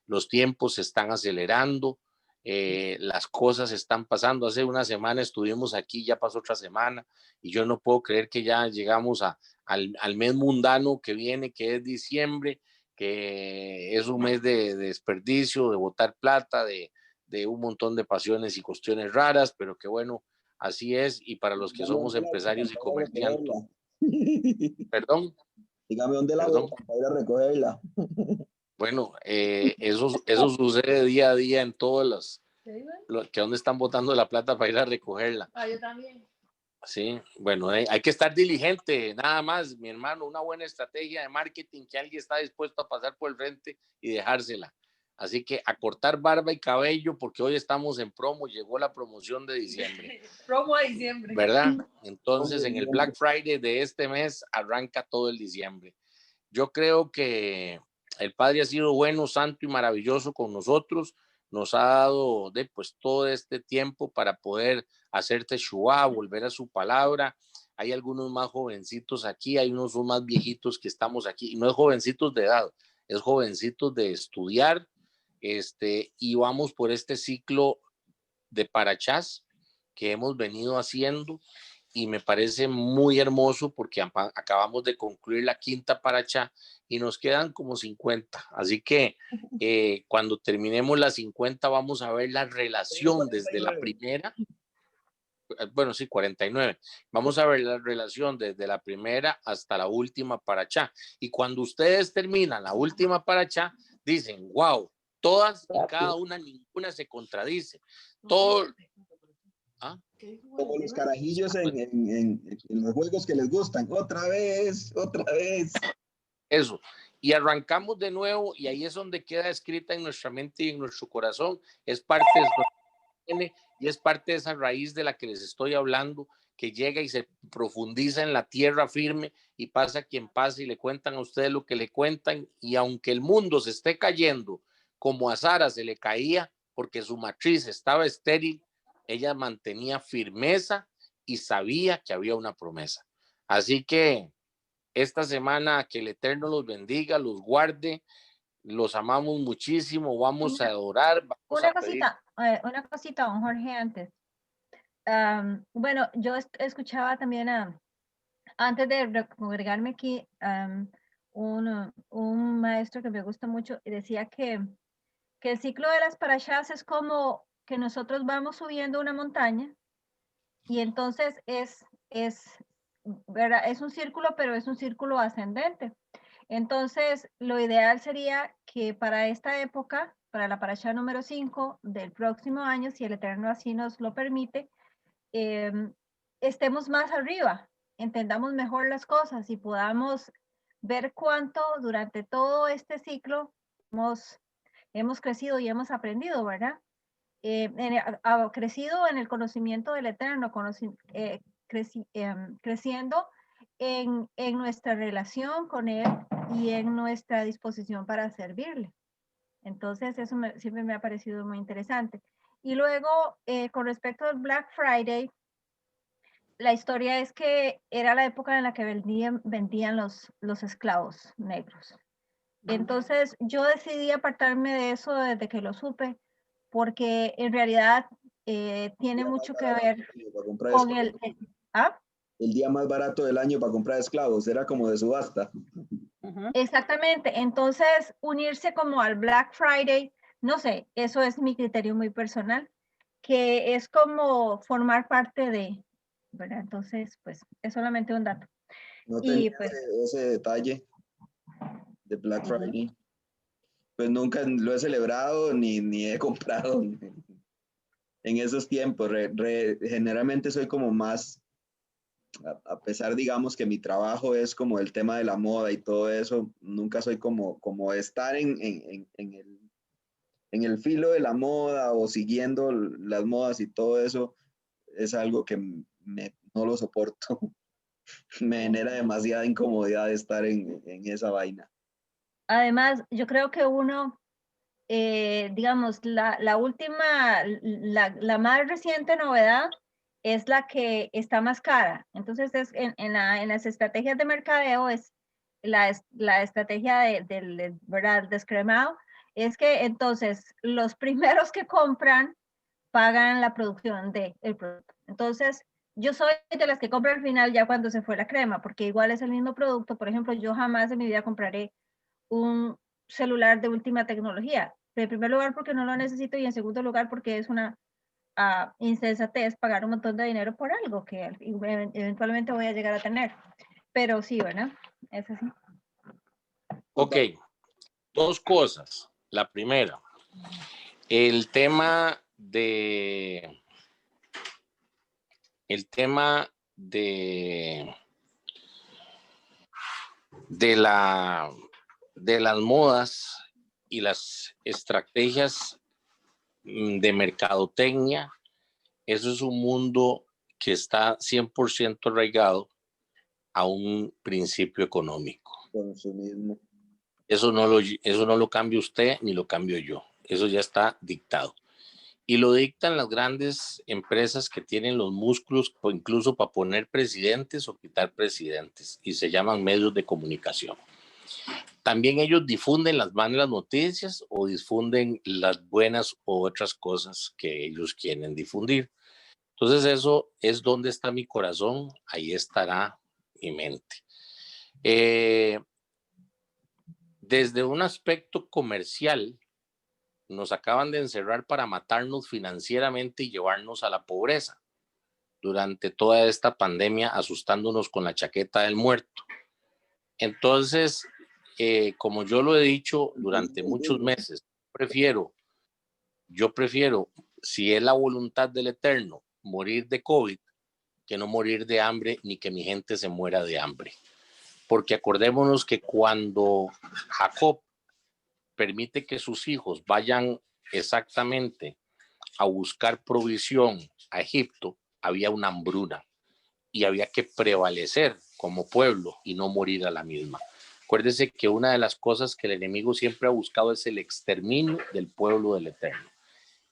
Los tiempos se están acelerando, las cosas están pasando. Hace una semana estuvimos aquí, ya pasó otra semana, y yo no puedo creer que ya llegamos al mes mundano que viene, que es diciembre, que es un mes de desperdicio, de botar plata, de un montón de pasiones y cuestiones raras, pero que bueno, así es. Y para los que somos empresarios y comerciantes, perdón. Dígame dónde la perdón. botan para ir a recogerla. Bueno, eso sucede día a día en todas que donde están botando la plata para ir a recogerla. Yo también. Sí, bueno, hay que estar diligente, nada más, mi hermano, una buena estrategia de marketing que alguien está dispuesto a pasar por el frente y dejársela. Así que a cortar barba y cabello, porque hoy estamos en promo, llegó la promoción de diciembre. Promo de diciembre. ¿Verdad? Entonces, en el Black Friday de este mes arranca todo el diciembre. Yo creo que el Padre ha sido bueno, santo y maravilloso con nosotros. Nos ha dado pues todo este tiempo para poder hacer Teshuvá, volver a su palabra. Hay algunos más jovencitos aquí, hay unos más viejitos que estamos aquí. Y no es jovencitos de edad, es jovencitos de estudiar. Y vamos por este ciclo de Parachás que hemos venido haciendo y me parece muy hermoso porque acabamos de concluir la quinta Parachá y nos quedan como 50. Así que cuando terminemos las 50 vamos a ver la relación desde la primera. Bueno, sí, 49. Vamos a ver la relación desde la primera hasta la última Parachá. Y cuando ustedes terminan la última Parachá, dicen, wow, todas y cada una, ninguna se contradice. Todo. ¿Ah? Como los carajillos en los juegos que les gustan. Otra vez, otra vez. Eso. Y arrancamos de nuevo y ahí es donde queda escrita en nuestra mente y en nuestro corazón. Es parte de y es parte de esa raíz de la que les estoy hablando, que llega y se profundiza en la tierra firme y pasa quien pasa y le cuentan a ustedes lo que le cuentan. Y aunque el mundo se esté cayendo, como a Sara se le caía porque su matriz estaba estéril, ella mantenía firmeza y sabía que había una promesa. Así que esta semana que el Eterno los bendiga, los guarde, los amamos muchísimo, vamos a adorar. Una cosita, don Jorge, antes. Bueno, yo escuchaba también antes de congregarme aquí un maestro que me gusta mucho y decía que el ciclo de las parashas es como que nosotros vamos subiendo una montaña y entonces ¿verdad? Es un círculo, pero es un círculo ascendente. Entonces, lo ideal sería que para esta época, para la parashá número 5 del próximo año, si el Eterno así nos lo permite, estemos más arriba, entendamos mejor las cosas y podamos ver cuánto durante todo este ciclo hemos crecido y hemos aprendido, ¿verdad? Ha crecido en el conocimiento del Eterno, creciendo en nuestra relación con Él y en nuestra disposición para servirle. Entonces, eso siempre me ha parecido muy interesante. Y luego, con respecto al Black Friday, la historia es que era la época en la que vendían los esclavos negros. Entonces, yo decidí apartarme de eso desde que lo supe, porque en realidad tiene mucho que ver con el día más barato del año para comprar esclavos, era como de subasta. Exactamente, entonces unirse como al Black Friday, no sé, eso es mi criterio muy personal, que es como formar parte de, ¿verdad? Entonces, pues es solamente un dato. No tenía ese detalle de Black Friday. Pues nunca lo he celebrado ni he comprado en esos tiempos. Generalmente soy como más a pesar, digamos, que mi trabajo es como el tema de la moda y todo eso, nunca soy como estar en el filo de la moda o siguiendo las modas y todo eso, es algo que no lo soporto. Me genera demasiada incomodidad estar en esa vaina. Además, yo creo que uno, digamos, la última, la más reciente novedad es la que está más cara. Entonces, en las estrategias de mercadeo, es la estrategia ¿verdad? Descremado, es que entonces los primeros que compran pagan la producción del producto. Entonces, yo soy de las que compran al final ya cuando se fue la crema, porque igual es el mismo producto. Por ejemplo, yo jamás en mi vida compraré un celular de última tecnología. En primer lugar, porque no lo necesito, y en segundo lugar, porque es una insensatez pagar un montón de dinero por algo que eventualmente voy a llegar a tener. Pero sí, ¿verdad? Es así. Ok, dos cosas. La primera, el tema de de las modas y las estrategias de mercadotecnia. Eso es un mundo que está 100% arraigado a un principio económico. Consumismo. Eso no lo cambia usted ni lo cambio yo. Eso ya está dictado. Y lo dictan las grandes empresas que tienen los músculos, o incluso para poner presidentes o quitar presidentes, y se llaman medios de comunicación. También ellos difunden las malas noticias o difunden las buenas o otras cosas que ellos quieren difundir. Entonces eso es donde está mi corazón, ahí estará mi mente. Desde un aspecto comercial, nos acaban de encerrar para matarnos financieramente y llevarnos a la pobreza durante toda esta pandemia, asustándonos con la chaqueta del muerto. Entonces, como yo lo he dicho durante muchos meses, yo prefiero, si es la voluntad del Eterno, morir de COVID, que no morir de hambre ni que mi gente se muera de hambre. Porque acordémonos que cuando Jacob permite que sus hijos vayan exactamente a buscar provisión a Egipto, había una hambruna y había que prevalecer como pueblo y no morir a la misma. Acuérdese que una de las cosas que el enemigo siempre ha buscado es el exterminio del pueblo del Eterno.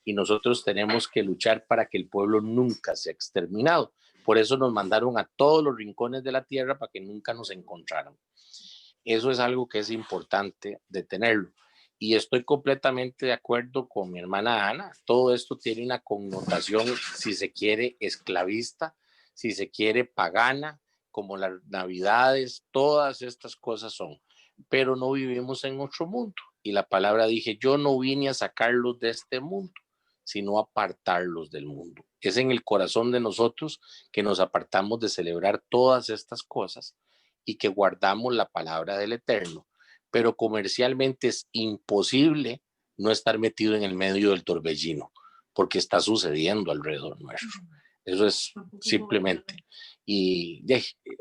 Y nosotros tenemos que luchar para que el pueblo nunca sea exterminado. Por eso nos mandaron a todos los rincones de la tierra para que nunca nos encontraran. Eso es algo que es importante de tenerlo. Y estoy completamente de acuerdo con mi hermana Ana. Todo esto tiene una connotación, si se quiere, esclavista, si se quiere, pagana, como las navidades, todas estas cosas son. Pero no vivimos en otro mundo. Y la palabra dije, yo no vine a sacarlos de este mundo, sino a apartarlos del mundo. Es en el corazón de nosotros que nos apartamos de celebrar todas estas cosas y que guardamos la palabra del Eterno. Pero comercialmente es imposible no estar metido en el medio del torbellino, porque está sucediendo alrededor nuestro. Eso es simplemente. Y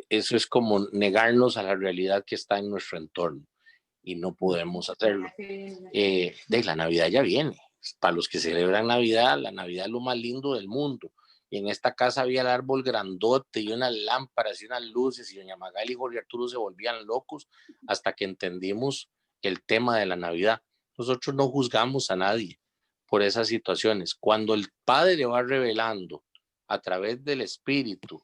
eso es como negarnos a la realidad que está en nuestro entorno y no podemos hacerlo. La Navidad ya viene. Para los que celebran Navidad, la Navidad es lo más lindo del mundo. Y en esta casa había el árbol grandote y unas lámparas y unas luces, y doña Magali y Jorge Arturo se volvían locos hasta que entendimos el tema de la Navidad. Nosotros no juzgamos a nadie por esas situaciones. Cuando el Padre va revelando a través del Espíritu